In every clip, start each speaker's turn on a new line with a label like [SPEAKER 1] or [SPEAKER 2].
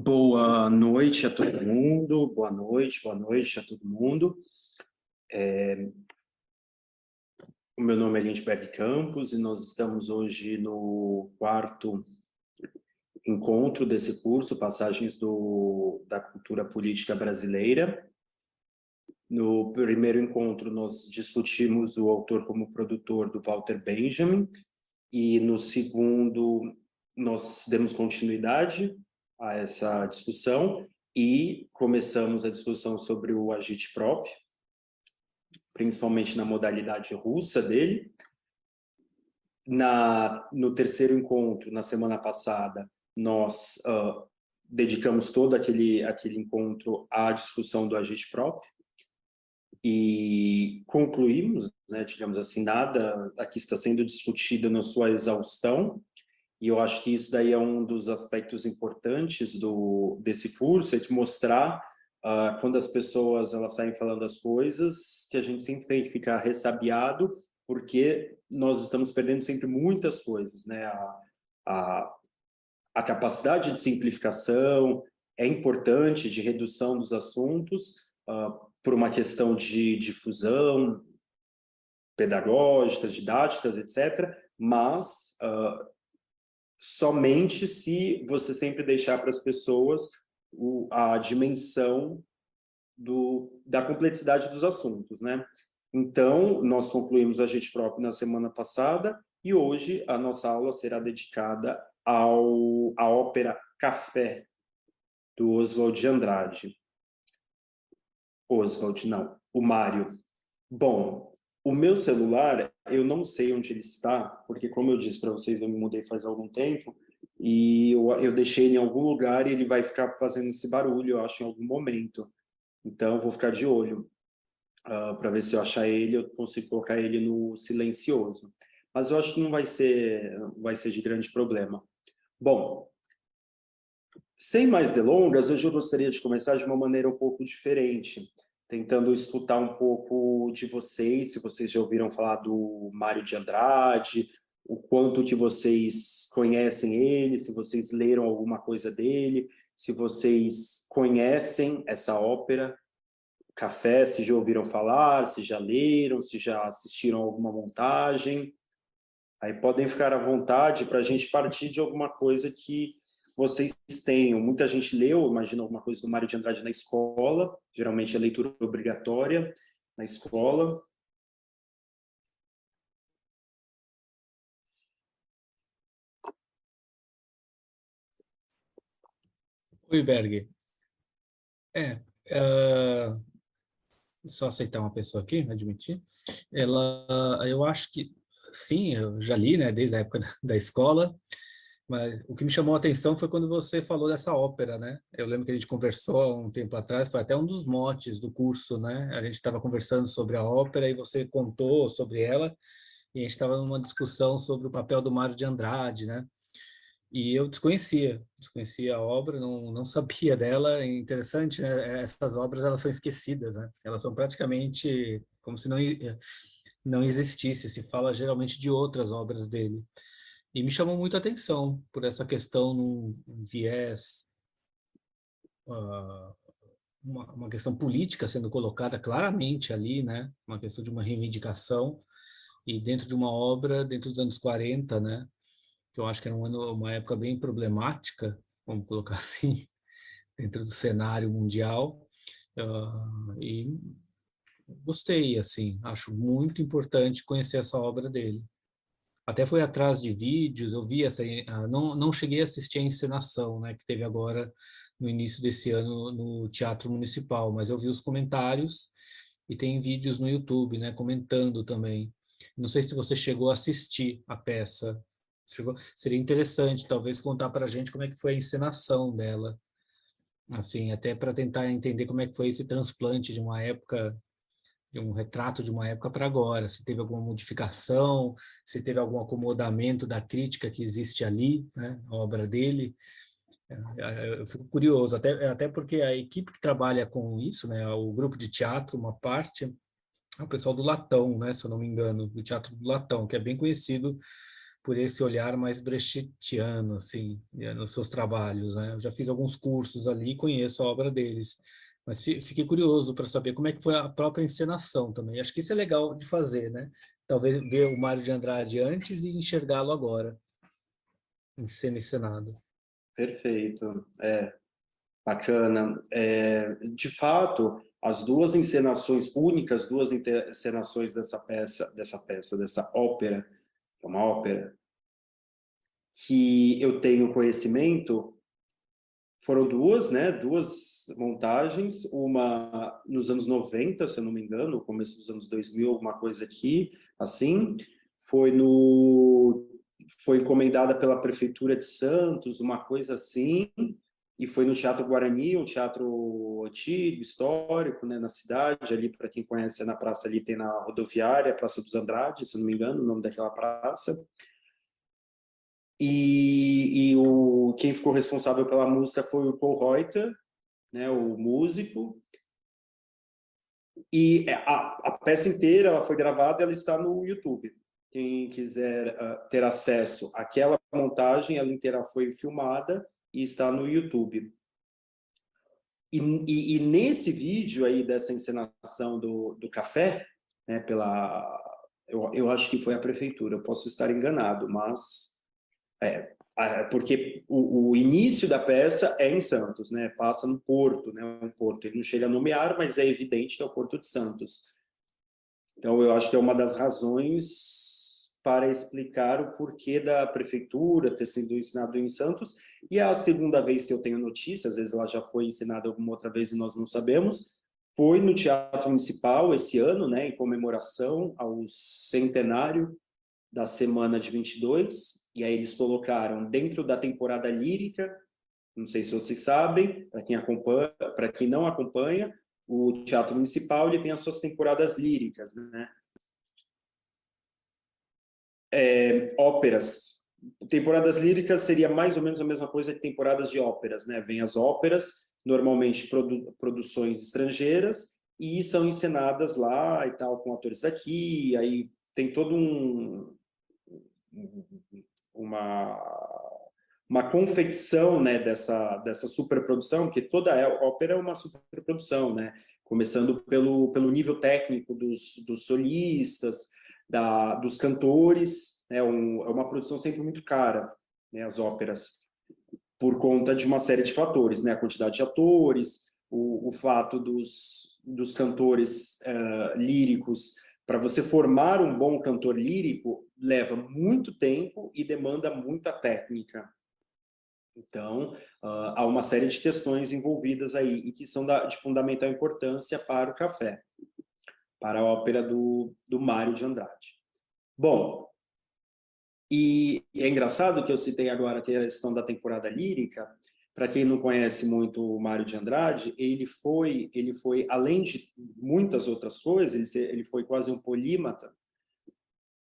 [SPEAKER 1] Boa noite a todo mundo, boa noite a todo mundo. O meu nome é Lindbergh Campos e nós estamos hoje no quarto encontro desse curso, Passagens da Cultura Política Brasileira. No primeiro encontro, nós discutimos o autor como produtor do Walter Benjamin, e no segundo, nós demos continuidade a essa discussão e começamos a discussão sobre o agitprop, principalmente na modalidade russa dele. No terceiro encontro, na semana passada, nós dedicamos todo aquele encontro à discussão do agitprop e concluímos, né, digamos assim, nada aqui está sendo discutido na sua exaustão, e eu acho que isso daí é um dos aspectos importantes desse curso, é de mostrar quando as pessoas elas saem falando as coisas, que a gente sempre tem que ficar ressabiado, porque nós estamos perdendo sempre muitas coisas, né? A capacidade de simplificação é importante, de redução dos assuntos, por uma questão de difusão pedagógica, didáticas, etc., mas somente se você sempre deixar para as pessoas a dimensão da complexidade dos assuntos, né? Então, nós concluímos o agitprop na semana passada e hoje a nossa aula será dedicada à ópera Café, do Oswald de Andrade. Oswald, não, o Mário. Bom, o meu celular, eu não sei onde ele está, porque como eu disse para vocês, eu me mudei faz algum tempo, e eu deixei ele em algum lugar e ele vai ficar fazendo esse barulho, eu acho, em algum momento. Então, eu vou ficar de olho para ver se eu achar ele, eu consigo colocar ele no silencioso. Mas eu acho que não vai ser de grande problema. Bom, sem mais delongas, hoje eu gostaria de começar de uma maneira um pouco diferente, tentando escutar um pouco de vocês, se vocês já ouviram falar do Mário de Andrade, o quanto que vocês conhecem ele, se vocês leram alguma coisa dele, se vocês conhecem essa ópera, Café, se já ouviram falar, se já leram, se já assistiram alguma montagem. Aí podem ficar à vontade para a gente partir de alguma coisa que vocês tenham. Muita gente leu, imagina, alguma coisa do Mário de Andrade na escola, geralmente é leitura obrigatória na escola.
[SPEAKER 2] Oi, Berg. Só aceitar uma pessoa aqui, admitir. Eu acho que, sim, eu já li, né, desde a época da escola, mas o que me chamou a atenção foi quando você falou dessa ópera, né? Eu lembro que a gente conversou há um tempo atrás, foi até um dos motes do curso, né? A gente estava conversando sobre a ópera e você contou sobre ela, e a gente estava numa discussão sobre o papel do Mário de Andrade, né? E eu desconhecia a obra, não sabia dela. É interessante, né? Essas obras elas são esquecidas, né? Elas são praticamente como se não existisse. Se fala geralmente de outras obras dele. E me chamou muito a atenção por essa questão num viés, uma questão política sendo colocada claramente ali, né? Uma questão de uma reivindicação e dentro de uma obra dentro dos anos 40, né? Que eu acho que era uma época bem problemática, vamos colocar assim, dentro do cenário mundial, e gostei, assim, acho muito importante conhecer essa obra dele. Até fui atrás de vídeos, eu vi não cheguei a assistir a encenação, né, que teve agora no início desse ano no Teatro Municipal, mas eu vi os comentários e tem vídeos no YouTube, né, comentando também. Não sei se você chegou a assistir a peça. Seria interessante, talvez, contar para a gente como é que foi a encenação dela, assim, até para tentar entender como é que foi esse transplante de uma época, de um retrato de uma época para agora, se teve alguma modificação, se teve algum acomodamento da crítica que existe ali, né, a obra dele. Eu fico curioso, até porque a equipe que trabalha com isso, né, o grupo de teatro, uma parte, é o pessoal do Latão, né, se eu não me engano, do Teatro do Latão, que é bem conhecido por esse olhar mais brechtiano, assim, nos seus trabalhos, né? Eu já fiz alguns cursos ali e conheço a obra deles, mas fiquei curioso para saber como é que foi a própria encenação também. Acho que isso é legal de fazer, né? Talvez ver o Mário de Andrade antes e enxergá-lo agora, em cena e encenado.
[SPEAKER 1] Perfeito. Bacana. De fato, as duas encenações únicas, duas encenações dessa ópera, que é uma ópera, que eu tenho conhecimento, foram duas, né? Duas montagens, uma nos anos 90, se eu não me engano, começo dos anos 2000, alguma coisa aqui, assim, foi no foi encomendada pela prefeitura de Santos, uma coisa assim, e foi no Teatro Guarani, um teatro antigo, histórico, né, na cidade, ali para quem conhece, na praça ali tem na rodoviária, Praça dos Andrades, se eu não me engano, o nome daquela praça. Quem ficou responsável pela música foi o Paul Reuter, né, o músico. E a peça inteira ela foi gravada, ela está no YouTube. Quem quiser ter acesso àquela montagem, ela inteira foi filmada e está no YouTube. E nesse vídeo aí dessa encenação do café, né, eu acho que foi a prefeitura, eu posso estar enganado, mas porque o início da peça é em Santos, né? Passa no Porto, né? Um porto. Ele não chega a nomear, mas é evidente que é o Porto de Santos. Então, eu acho que é uma das razões para explicar o porquê da prefeitura ter sido ensinado em Santos. E a segunda vez que eu tenho notícia, às vezes ela já foi ensinada alguma outra vez e nós não sabemos, foi no Teatro Municipal esse ano, né? Em comemoração ao centenário da semana de 22, e aí eles colocaram dentro da temporada lírica, não sei se vocês sabem, para quem acompanha, para quem não acompanha, o Teatro Municipal ele tem as suas temporadas líricas, né? Óperas. Temporadas líricas seria mais ou menos a mesma coisa que temporadas de óperas, né? Vem as óperas, normalmente produções estrangeiras, e são encenadas lá e tal, com atores aqui, aí tem todo uma confecção, né, dessa superprodução, porque toda ópera é uma superprodução, né? Começando pelo nível técnico dos solistas, dos cantores, né? É uma produção sempre muito cara, né, as óperas, por conta de uma série de fatores, né? A quantidade de atores, o fato dos cantores líricos. Para você formar um bom cantor lírico, leva muito tempo e demanda muita técnica. Então, há uma série de questões envolvidas aí e que são de fundamental importância para o café, para a ópera do Mário de Andrade. Bom, e é engraçado que eu citei agora que a questão da temporada lírica. Para quem não conhece muito o Mário de Andrade, ele foi além de muitas outras coisas, ele foi quase um polímata.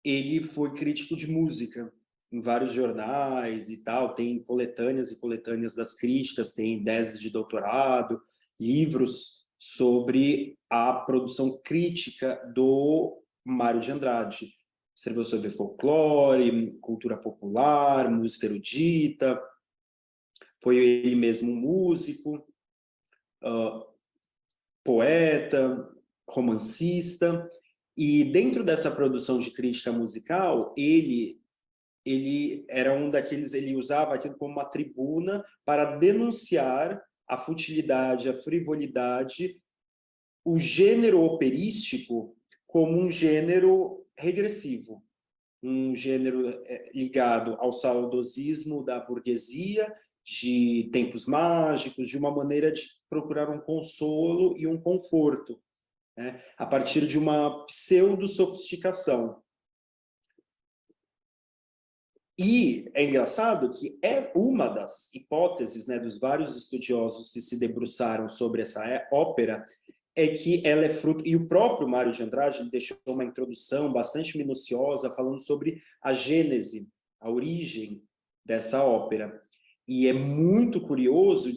[SPEAKER 1] Ele foi crítico de música em vários jornais e tal, tem coletâneas e coletâneas das críticas, tem teses de doutorado, livros sobre a produção crítica do Mário de Andrade. Escreveu sobre folclore, cultura popular, música erudita, foi ele mesmo um músico, poeta, romancista, e dentro dessa produção de crítica musical, ele era um daqueles, ele usava aquilo como uma tribuna para denunciar a futilidade, a frivolidade, o gênero operístico como um gênero regressivo, um gênero ligado ao saudosismo da burguesia, de tempos mágicos, de uma maneira de procurar um consolo e um conforto, né, a partir de uma pseudo-sofisticação. E é engraçado que é uma das hipóteses, né, dos vários estudiosos que se debruçaram sobre essa ópera, é que ela é fruto, e o próprio Mário de Andrade ele deixou uma introdução bastante minuciosa falando sobre a gênese, a origem dessa ópera. E é muito curioso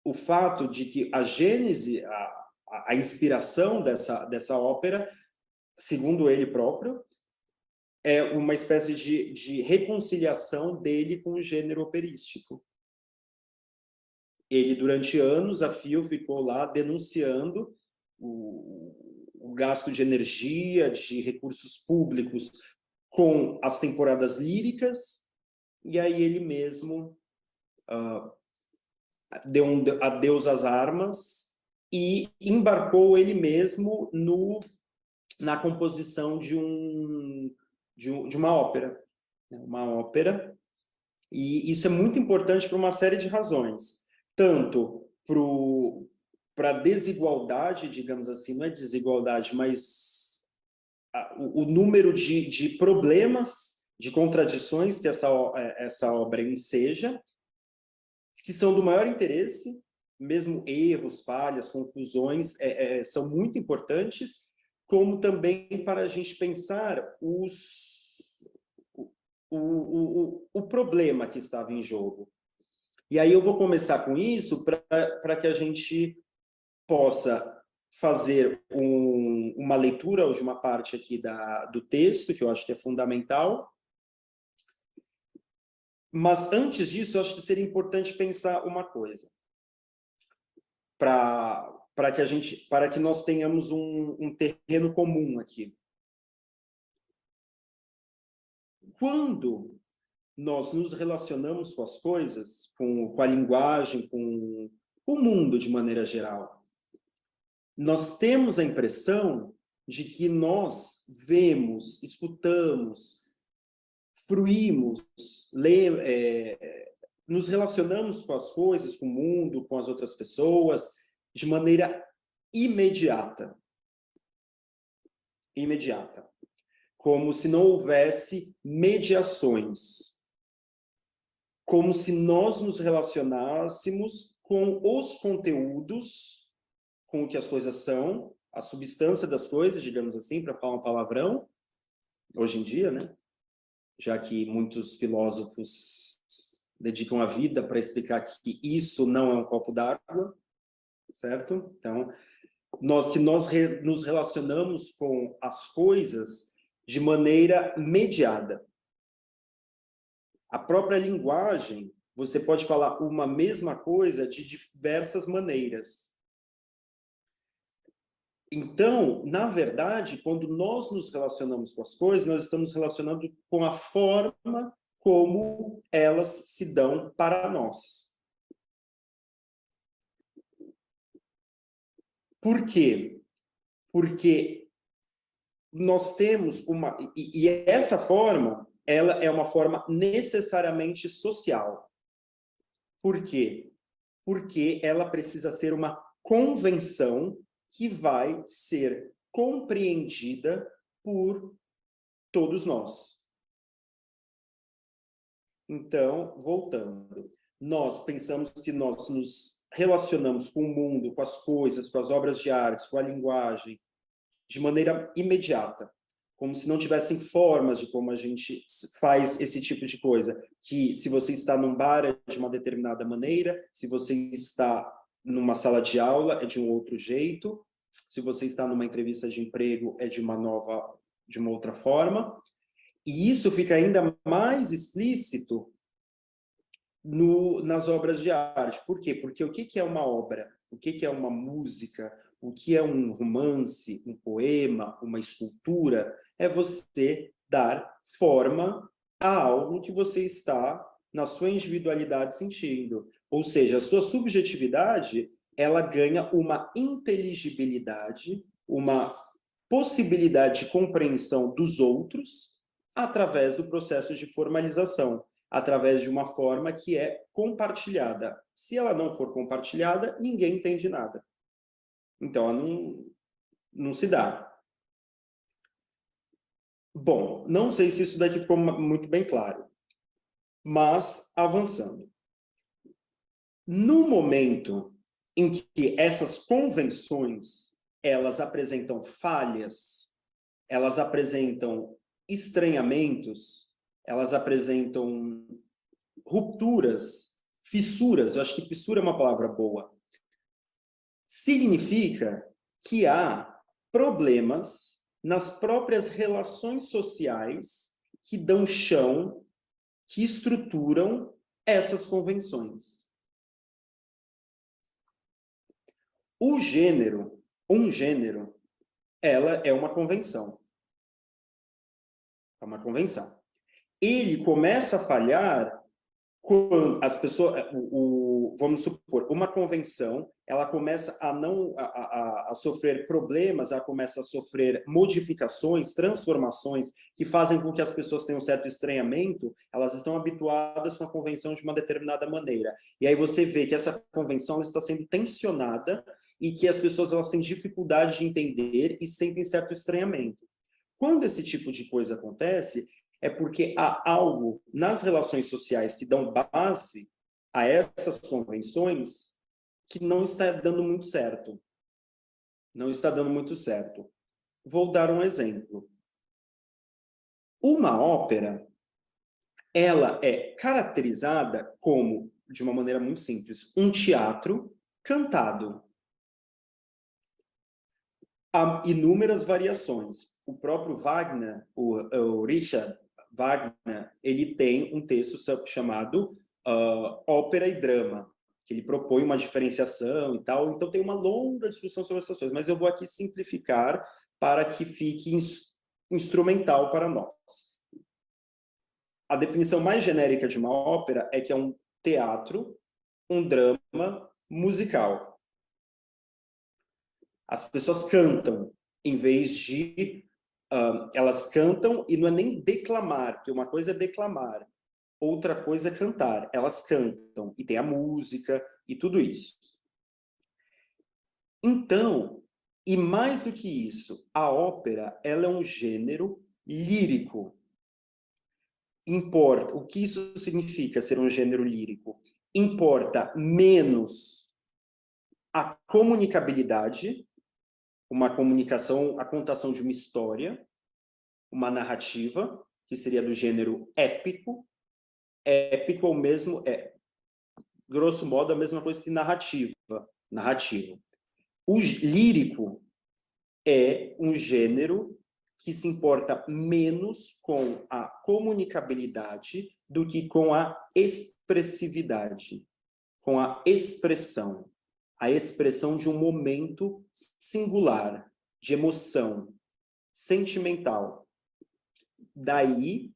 [SPEAKER 1] o fato de que a gênese, a inspiração dessa ópera, segundo ele próprio, é uma espécie de reconciliação dele com o gênero operístico. Ele, durante anos, a fio ficou lá denunciando o gasto de energia, de recursos públicos com as temporadas líricas, e aí ele mesmo deu um adeus às armas e embarcou ele mesmo na composição de uma ópera. Uma ópera, e isso é muito importante por uma série de razões. Tanto para a desigualdade, digamos assim, não é desigualdade, mas o número de problemas, de contradições que essa obra enseja, que são do maior interesse, mesmo erros, falhas, confusões, são muito importantes, como também para a gente pensar o problema que estava em jogo. E aí eu vou começar com isso para que a gente possa fazer uma leitura de uma parte aqui do texto, que eu acho que é fundamental. Mas antes disso, eu acho que seria importante pensar uma coisa. Para que nós tenhamos um terreno comum aqui. Quando nós nos relacionamos com as coisas, com a linguagem, com o mundo de maneira geral, nós temos a impressão de que nós vemos, escutamos, fruímos, nos relacionamos com as coisas, com o mundo, com as outras pessoas, de maneira imediata. Imediata. Como se não houvesse mediações. Como se nós nos relacionássemos com os conteúdos, com o que as coisas são, a substância das coisas, digamos assim, para falar um palavrão, hoje em dia, né? Já que muitos filósofos dedicam a vida para explicar que isso não é um copo d'água, certo? Então, nós nos relacionamos com as coisas de maneira mediada. A própria linguagem, você pode falar uma mesma coisa de diversas maneiras. Então, na verdade, quando nós nos relacionamos com as coisas, nós estamos relacionando com a forma como elas se dão para nós. Por quê? Porque nós temos uma... E essa forma, ela é uma forma necessariamente social. Por quê? Porque ela precisa ser uma convenção que vai ser compreendida por todos nós. Então, voltando, nós pensamos que nós nos relacionamos com o mundo, com as coisas, com as obras de arte, com a linguagem, de maneira imediata, como se não tivessem formas de como a gente faz esse tipo de coisa, que se você está num bar é de uma determinada maneira, se você está numa sala de aula é de um outro jeito, se você está numa entrevista de emprego é de uma outra forma, e isso fica ainda mais explícito nas obras de arte. Por quê? Porque o que é uma obra? O que é uma música? O que é um romance, um poema, uma escultura? É você dar forma a algo que você está, na sua individualidade, sentindo. Ou seja, a sua subjetividade, ela ganha uma inteligibilidade, uma possibilidade de compreensão dos outros através do processo de formalização, através de uma forma que é compartilhada. Se ela não for compartilhada, ninguém entende nada. Então, ela não se dá. Bom, não sei se isso daqui ficou muito bem claro, mas avançando. No momento em que essas convenções, elas apresentam falhas, elas apresentam estranhamentos, elas apresentam rupturas, fissuras, eu acho que fissura é uma palavra boa, significa que há problemas nas próprias relações sociais que dão chão, que estruturam essas convenções. Um gênero, ela é uma convenção. É uma convenção. Ele começa a falhar quando as pessoas, vamos supor, uma convenção, ela começa a sofrer problemas, ela começa a sofrer modificações, transformações que fazem com que as pessoas tenham um certo estranhamento, elas estão habituadas com a convenção de uma determinada maneira. E aí você vê que essa convenção ela está sendo tensionada e que as pessoas elas têm dificuldade de entender e sentem certo estranhamento. Quando esse tipo de coisa acontece, é porque há algo nas relações sociais que dão base a essas convenções que não está dando muito certo. Não está dando muito certo. Vou dar um exemplo. Uma ópera, ela é caracterizada como, de uma maneira muito simples, um teatro cantado. Há inúmeras variações. O próprio Wagner, o Richard Wagner, ele tem um texto chamado Ópera e Drama, que ele propõe uma diferenciação e tal. Então tem uma longa discussão sobre essas coisas, mas eu vou aqui simplificar para que fique instrumental para nós. A definição mais genérica de uma ópera é que é um teatro, um drama musical. As pessoas cantam, em vez de... elas cantam e não é nem declamar, porque uma coisa é declamar, outra coisa é cantar. Elas cantam, e tem a música e tudo isso. Então, e mais do que isso, a ópera ela é um gênero lírico. Importa. O que isso significa ser um gênero lírico? Importa menos a comunicabilidade, uma comunicação, a contação de uma história, uma narrativa, que seria do gênero épico. Épico é o mesmo, grosso modo, a mesma coisa que narrativa. O lírico é um gênero que se importa menos com a comunicabilidade do que com a expressividade, com a expressão de um momento singular, de emoção, sentimental. Daí,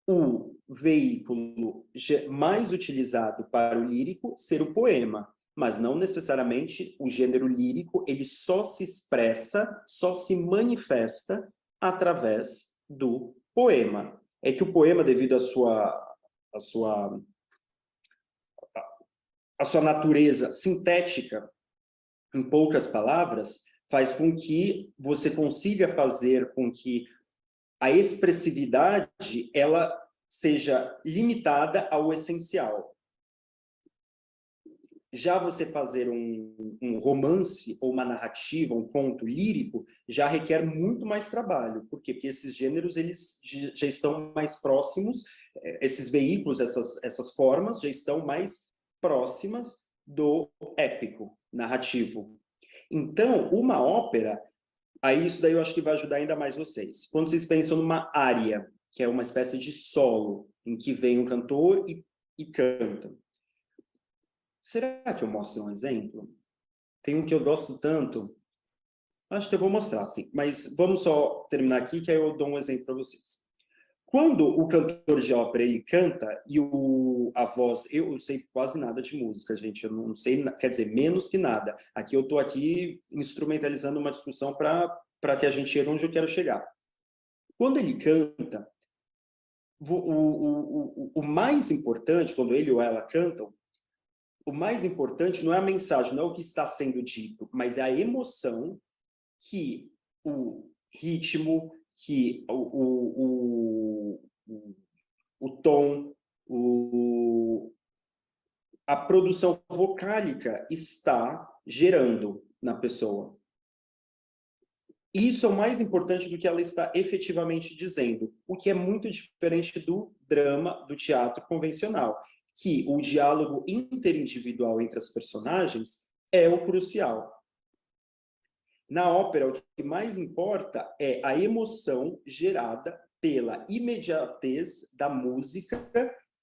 [SPEAKER 1] o veículo mais utilizado para o lírico ser o poema, mas não necessariamente o gênero lírico, ele só se expressa, só se manifesta através do poema. É que o poema, devido à sua natureza sintética, em poucas palavras, faz com que você consiga fazer com que a expressividade ela seja limitada ao essencial. Já você fazer um romance ou uma narrativa, um conto lírico, já requer muito mais trabalho. Por quê? Porque esses gêneros eles já estão mais próximos, esses veículos, essas formas já estão mais próximas do épico, narrativo. Então, uma ópera, aí isso daí eu acho que vai ajudar ainda mais vocês. Quando vocês pensam numa área, que é uma espécie de solo, em que vem um cantor e canta. Será que eu mostro um exemplo? Tem um que eu gosto tanto. Acho que eu vou mostrar, sim. Mas vamos só terminar aqui, que aí eu dou um exemplo para vocês. Quando o cantor de ópera ele canta e a voz... Eu sei quase nada de música, gente. Eu não sei, quer dizer, menos que nada. Aqui eu estou aqui instrumentalizando uma discussão para que a gente chegue onde eu quero chegar. Quando ele canta, o mais importante, quando ele ou ela cantam, o mais importante não é a mensagem, não é o que está sendo dito, mas é a emoção que o ritmo, que o tom, a produção vocálica está gerando na pessoa. Isso é o mais importante do que ela está efetivamente dizendo, o que é muito diferente do drama, do teatro convencional, que o diálogo interindividual entre as personagens é o crucial. Na ópera, o que mais importa é a emoção gerada pela imediatez da música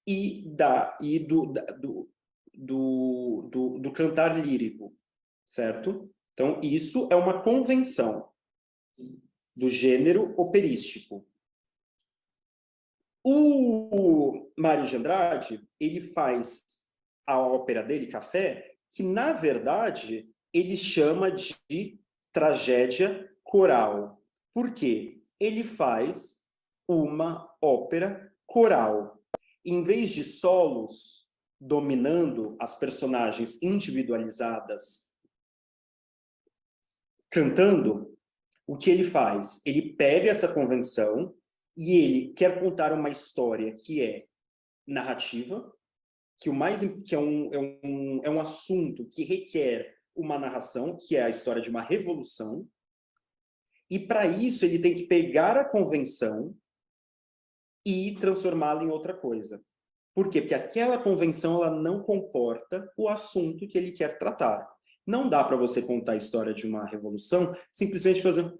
[SPEAKER 1] e do cantar lírico, certo? Então, isso é uma convenção do gênero operístico. O Mário de Andrade, ele faz a ópera dele, Café, que, na verdade, ele chama de tragédia coral. Por quê? Ele faz uma ópera coral. Em vez de solos dominando as personagens individualizadas cantando, o que ele faz? Ele pega essa convenção e ele quer contar uma história que é narrativa, que é um assunto que requer uma narração, que é a história de uma revolução, e para isso ele tem que pegar a convenção e transformá-la em outra coisa. Por quê? Porque aquela convenção ela não comporta o assunto que ele quer tratar. Não dá para você contar a história de uma revolução simplesmente fazendo...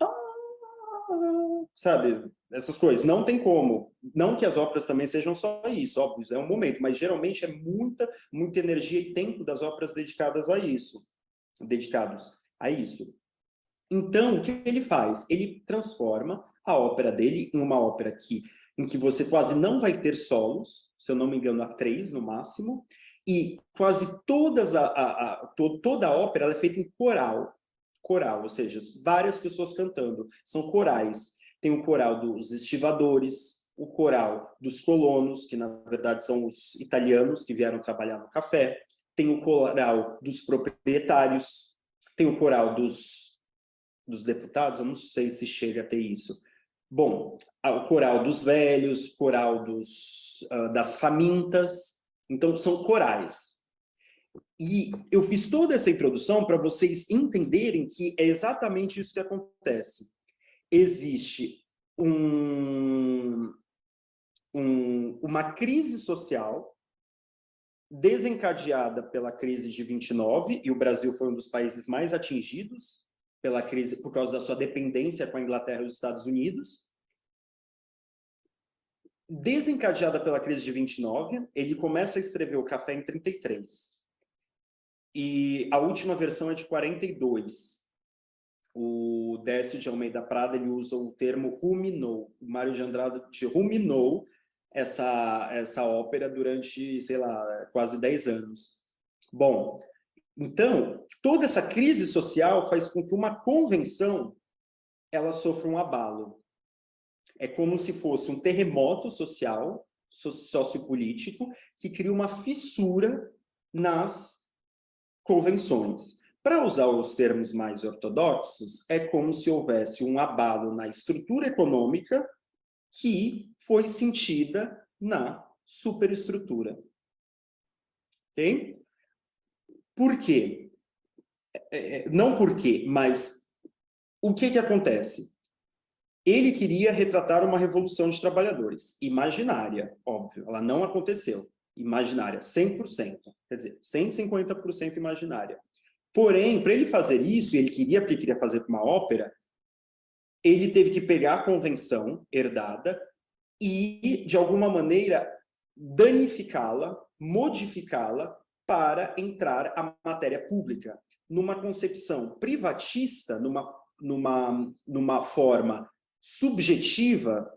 [SPEAKER 1] sabe? Essas coisas. Não tem como. Não que as óperas também sejam só isso, óbvio, é um momento, mas geralmente é muita energia e tempo das óperas dedicadas a isso. Dedicados a isso. Então, o que ele faz? Ele transforma a ópera dele em uma ópera em que você quase não vai ter solos, se eu não me engano, há 3 no máximo, e quase toda a ópera ela é feita em coral, ou seja, várias pessoas cantando, são corais. Tem o coral dos estivadores, o coral dos colonos, que na verdade são os italianos que vieram trabalhar no café, tem o coral dos proprietários, tem o coral dos deputados, eu não sei se chega a ter isso. Bom, o coral dos velhos, coral das famintas, então são corais. E eu fiz toda essa introdução para vocês entenderem que é exatamente isso que acontece. Existe uma crise social desencadeada pela crise de 29, e o Brasil foi um dos países mais atingidos pela crise por causa da sua dependência com a Inglaterra e os Estados Unidos. Desencadeada pela crise de 29, ele começa a escrever o Café em 33. E a última versão é de 42. O Décio de Almeida Prada ele usa o termo ruminou. O Mário de Andrade ruminou essa ópera durante, sei lá, quase 10 anos. Bom, então, toda essa crise social faz com que uma convenção ela sofra um abalo. É como se fosse um terremoto social, sociopolítico, que cria uma fissura nas convenções. Para usar os termos mais ortodoxos, é como se houvesse um abalo na estrutura econômica que foi sentida na superestrutura. Ok? Por quê? Não por quê, mas o que acontece? Ele queria retratar uma revolução de trabalhadores, imaginária, óbvio, ela não aconteceu, imaginária, 100%, quer dizer, 150% imaginária. Porém, para ele fazer isso, ele queria fazer uma ópera, ele teve que pegar a convenção herdada e, de alguma maneira, danificá-la, modificá-la para entrar a matéria pública. Numa concepção privatista, numa forma subjetiva,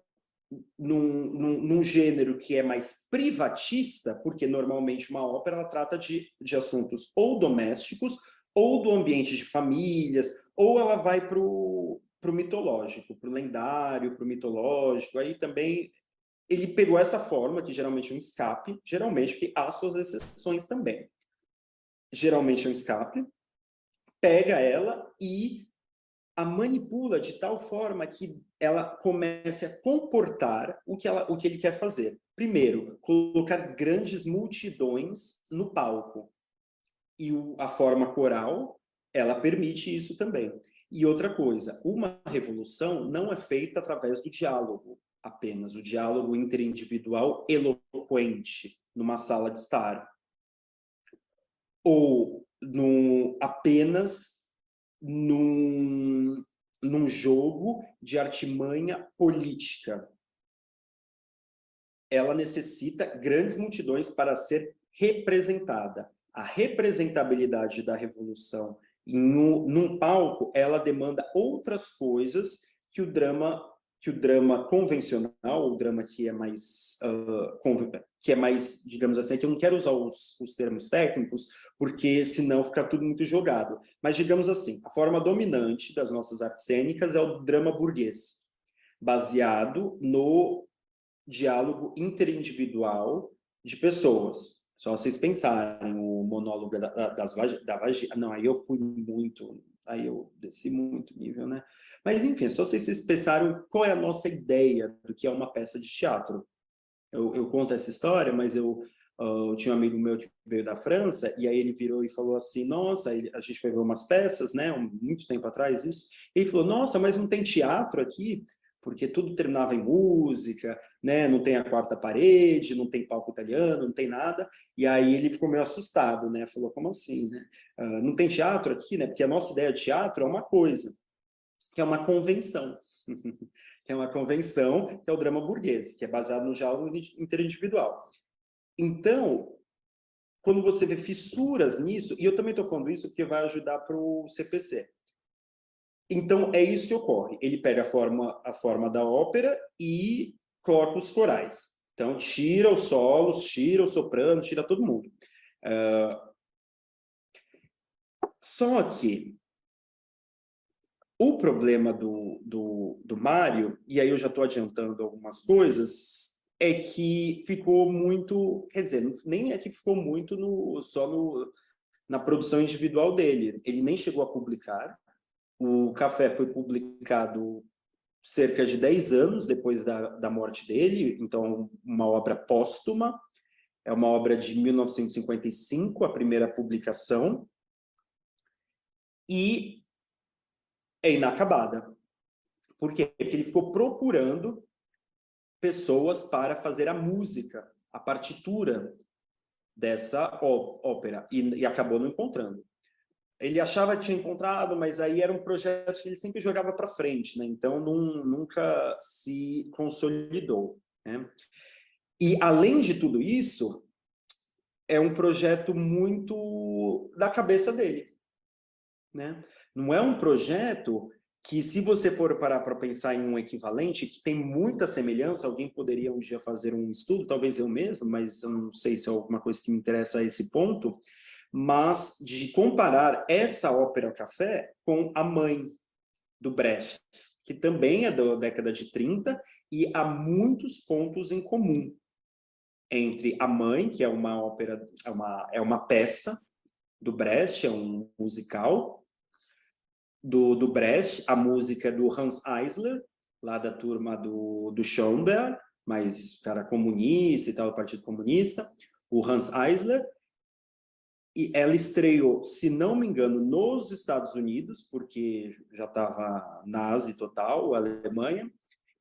[SPEAKER 1] num gênero que é mais privatista, porque normalmente uma ópera ela trata de assuntos ou domésticos, ou do ambiente de famílias, ou ela vai para o mitológico, para o lendário, para o mitológico. Aí também ele pegou essa forma, que geralmente é um escape, geralmente, porque há suas exceções também. Geralmente é um escape, pega ela e a manipula de tal forma que ela comece a comportar o que ele quer fazer. Primeiro, colocar grandes multidões no palco. E a forma coral, ela permite isso também. E outra coisa, uma revolução não é feita através do diálogo apenas, o diálogo interindividual eloquente numa sala de estar. Ou apenas num jogo de artimanha política. ela necessita grandes multidões para ser representada. A representabilidade da revolução num palco, ela demanda outras coisas que o drama convencional, o drama que é mais, digamos assim, que eu não quero usar os termos técnicos, porque senão fica tudo muito jogado. Mas, digamos assim, a forma dominante das nossas artes cênicas é o drama burguês, baseado no diálogo interindividual de pessoas. Só vocês pensarem o monólogo da vagina. Não, aí eu fui muito... Aí eu desci muito nível, né? Mas, enfim, só vocês pensarem qual é a nossa ideia do que é uma peça de teatro. Eu conto essa história, mas eu tinha um amigo meu que veio da França, e aí ele virou e falou assim, nossa, a gente foi ver umas peças, né? Muito tempo atrás isso. E ele falou, nossa, mas não tem teatro aqui? Porque tudo terminava em música, né? Não tem a quarta parede, não tem palco italiano, não tem nada. E aí ele ficou meio assustado, né? Falou, como assim, né? Não tem teatro aqui, né? Porque a nossa ideia de teatro é uma coisa, que é uma convenção. Que é uma convenção, que é o drama burguês, que é baseado no diálogo interindividual. Então, quando você vê fissuras nisso, e eu também estou falando isso porque vai ajudar para o CPC. Então, é isso que ocorre. Ele pega a forma da ópera e coloca os corais. Então, tira os solos, tira os sopranos, tira todo mundo. Só que o problema do Mário, e aí eu já estou adiantando algumas coisas, é que ficou muito... Quer dizer, nem é que ficou muito na produção individual dele. Ele nem chegou a publicar. O Café foi publicado cerca de 10 anos depois da morte dele, então uma obra póstuma. É uma obra de 1955, a primeira publicação. E é inacabada. Por quê? Porque ele ficou procurando pessoas para fazer a música, a partitura dessa ópera, e acabou não encontrando. Ele achava que tinha encontrado, mas aí era um projeto que ele sempre jogava para frente, né? Então nunca se consolidou, né? E, além de tudo isso, é um projeto muito da cabeça dele, né? Não é um projeto que, se você for parar para pensar em um equivalente, que tem muita semelhança, alguém poderia um dia fazer um estudo, talvez eu mesmo, mas eu não sei se é alguma coisa que me interessa a esse ponto, mas de comparar essa ópera Café com A Mãe, do Brecht, que também é da década de 30, e há muitos pontos em comum entre A Mãe, que é uma ópera, é uma peça do Brecht, é um musical do Brecht, a música é do Hans Eisler, lá da turma do Schoenberg, mas cara comunista e tal, do Partido Comunista, o Hans Eisler, e ela estreou, se não me engano, nos Estados Unidos, porque já estava nazi total, a Alemanha,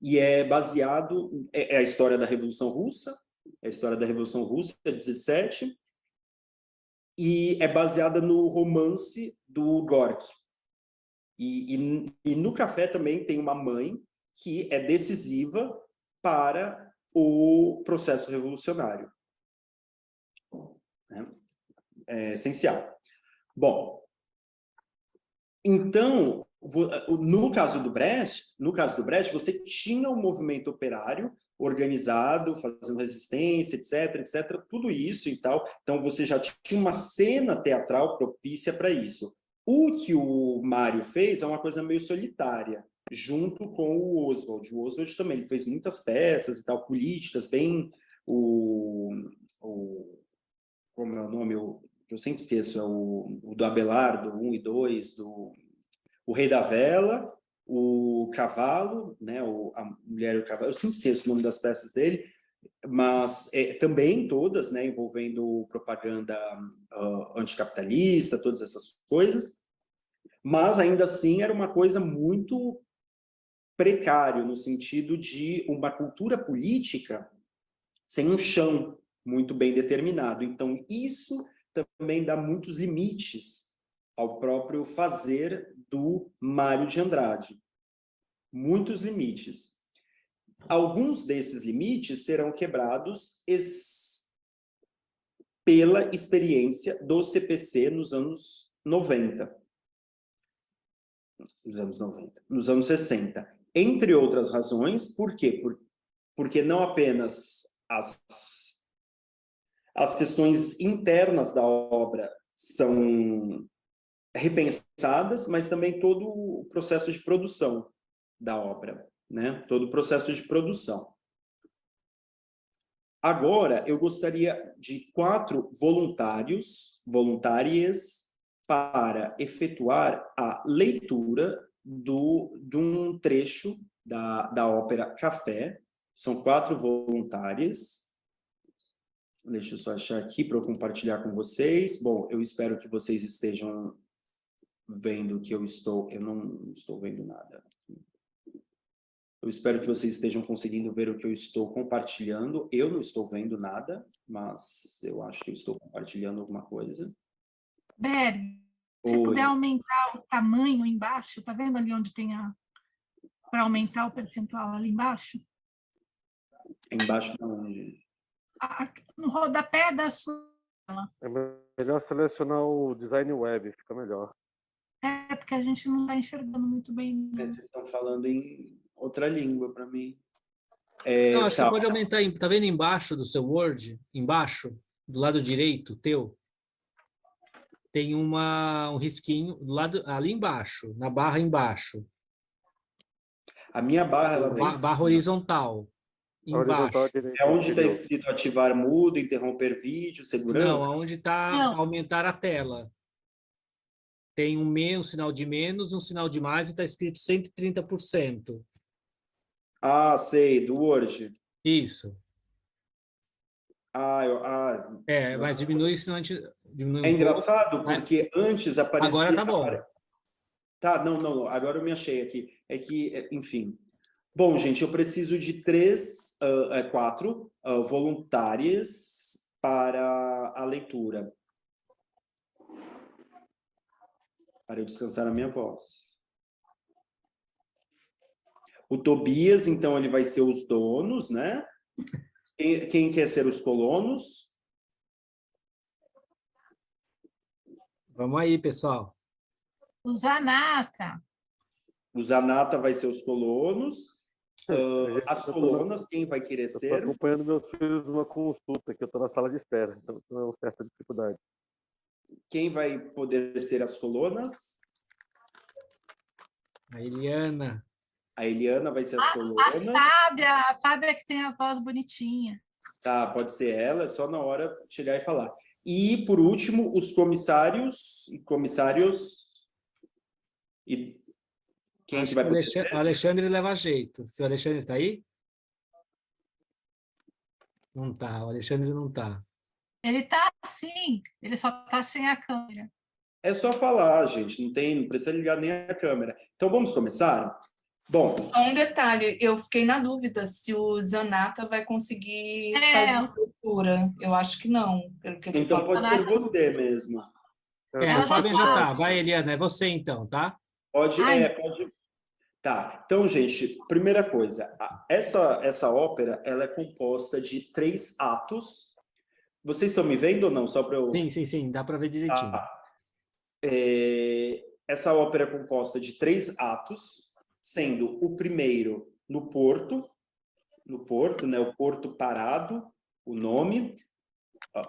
[SPEAKER 1] e é baseado, é a história da Revolução Russa, é a história da Revolução Russa, 17, e é baseada no romance do Gorky. E no Café também tem uma mãe que é decisiva para o processo revolucionário. Né? É essencial. Bom, então, no caso do Brecht, você tinha um movimento operário organizado, fazendo resistência, etc, tudo isso e tal. Então, você já tinha uma cena teatral propícia para isso. O que o Mário fez é uma coisa meio solitária, junto com o Oswald. O Oswald também ele fez muitas peças e tal, políticas, bem como é o nome? Eu sempre esqueço, é o do Abelardo, 1 e 2, o Rei da Vela, o Cavalo, né, a Mulher e o Cavalo, eu sempre esqueço o nome das peças dele, mas também todas, né, envolvendo propaganda anticapitalista, todas essas coisas, mas ainda assim era uma coisa muito precário, no sentido de uma cultura política sem um chão muito bem determinado. Então, isso também dá muitos limites ao próprio fazer do Mário de Andrade. Muitos limites. Alguns desses limites serão quebrados pela experiência do CPC nos anos 90. Nos anos 60. Entre outras razões, por quê? Porque não apenas as questões internas da obra são repensadas, mas também todo o processo de produção da obra, né? Todo o processo de produção. Agora, eu gostaria de 4 voluntárias, para efetuar a leitura de um trecho da ópera Café. São 4 voluntárias. Deixa eu só achar aqui para eu compartilhar com vocês. Bom, eu espero que vocês estejam vendo que eu não estou vendo nada. Eu espero que vocês estejam conseguindo ver o que eu estou compartilhando. Eu não estou vendo nada, mas eu acho que eu estou compartilhando alguma coisa.
[SPEAKER 3] Berg, se puder aumentar o tamanho embaixo, tá vendo ali onde tem para aumentar o percentual ali embaixo?
[SPEAKER 1] Embaixo de onde?
[SPEAKER 3] No rodapé da sua.
[SPEAKER 4] É melhor selecionar o design web, fica melhor.
[SPEAKER 3] É, porque a gente não está enxergando muito bem.
[SPEAKER 1] Vocês estão falando em outra língua para mim.
[SPEAKER 2] Não, acho que pode aumentar. Tá vendo embaixo do seu Word? Embaixo, do lado direito, teu? Tem um risquinho do lado, ali embaixo, na barra embaixo.
[SPEAKER 1] A minha barra, ela tem
[SPEAKER 2] barra horizontal. Embaixo.
[SPEAKER 1] É onde está escrito ativar mudo, interromper vídeo, segurança?
[SPEAKER 2] Não, onde está aumentar a tela. Tem um sinal de menos, um sinal de mais e está escrito 130%.
[SPEAKER 1] Ah, sei, do Word.
[SPEAKER 2] Isso. Mas diminui, senão a gente diminui
[SPEAKER 1] engraçado, porque antes aparecia...
[SPEAKER 2] Agora tá bom.
[SPEAKER 1] Tá, não, agora eu me achei aqui. É que, enfim... Bom, gente, eu preciso de 4 voluntárias para a leitura. Para eu descansar a minha voz. O Tobias, então, ele vai ser os donos, né? Quem quer ser os colonos?
[SPEAKER 2] Vamos aí, pessoal.
[SPEAKER 3] O Zanata.
[SPEAKER 1] O Zanata vai ser os colonos. As colonas, quem vai querer ser?
[SPEAKER 4] Estou acompanhando meus filhos numa consulta, que eu estou na sala de espera, então estou com uma certa dificuldade.
[SPEAKER 1] Quem vai poder ser as colonas?
[SPEAKER 2] A Eliana.
[SPEAKER 1] A Eliana vai ser as colonas.
[SPEAKER 3] A Fábia que tem a voz bonitinha.
[SPEAKER 1] Tá, pode ser ela, é só na hora chegar e falar. E, por último, os comissários e comissários... E quem que vai poder ser?
[SPEAKER 2] O Alexandre leva jeito. Se o Alexandre está aí? Não está, o Alexandre não está.
[SPEAKER 3] Ele está sim, ele só está sem a câmera.
[SPEAKER 1] É só falar, gente, não precisa ligar nem a câmera. Então, vamos começar? Bom...
[SPEAKER 5] Só um detalhe, eu fiquei na dúvida se o Zanata vai conseguir fazer a leitura. Eu acho que não. Pelo que
[SPEAKER 1] então, pode ser você mesmo.
[SPEAKER 2] O Fábio já está. Vai, Eliana, é você então, tá?
[SPEAKER 1] Pode. Tá, então, gente, primeira coisa, essa ópera, ela é composta de 3 atos. Vocês estão me vendo ou não? Só para eu...
[SPEAKER 2] Sim, dá para ver direitinho.
[SPEAKER 1] Essa ópera é composta de 3 atos, sendo o primeiro no Porto, né, o Porto Parado, o nome,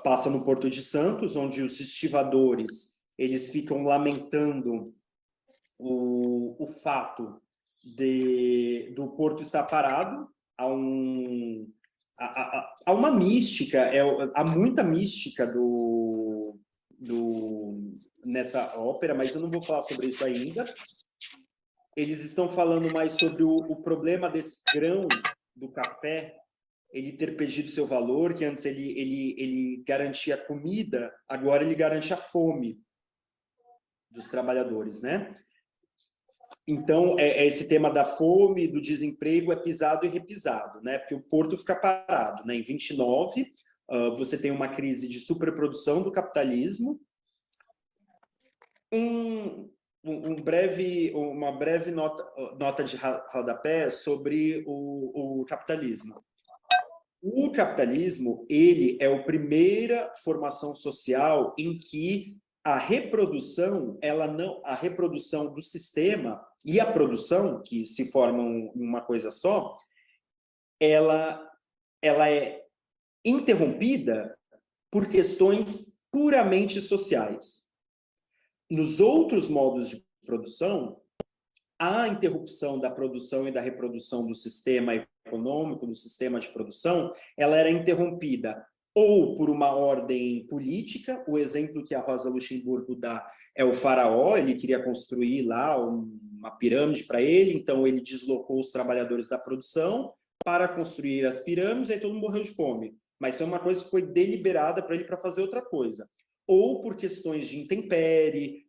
[SPEAKER 1] passa no Porto de Santos, onde os estivadores, eles ficam lamentando o fato do Porto estar parado. Há uma mística, há muita mística nessa ópera, mas eu não vou falar sobre isso ainda. Eles estão falando mais sobre o problema desse grão do café, ele ter perdido seu valor, que antes ele garantia comida, agora ele garante a fome dos trabalhadores, né? Então, esse tema da fome, do desemprego, é pisado e repisado, né? Porque o Porto fica parado, né? Em 29, você tem uma crise de superprodução do capitalismo, uma breve nota de rodapé sobre o capitalismo. O capitalismo, ele é a primeira formação social em que a reprodução do sistema e a produção, que se formam uma coisa só, ela é interrompida por questões puramente sociais. Nos outros modos de produção, a interrupção da produção e da reprodução do sistema econômico, do sistema de produção, ela era interrompida ou por uma ordem política. O exemplo que a Rosa Luxemburgo dá é o faraó. Ele queria construir lá uma pirâmide para ele, então ele deslocou os trabalhadores da produção para construir as pirâmides, e aí todo mundo morreu de fome. Mas foi uma coisa que foi deliberada para ele para fazer outra coisa. Ou por questões de intempérie,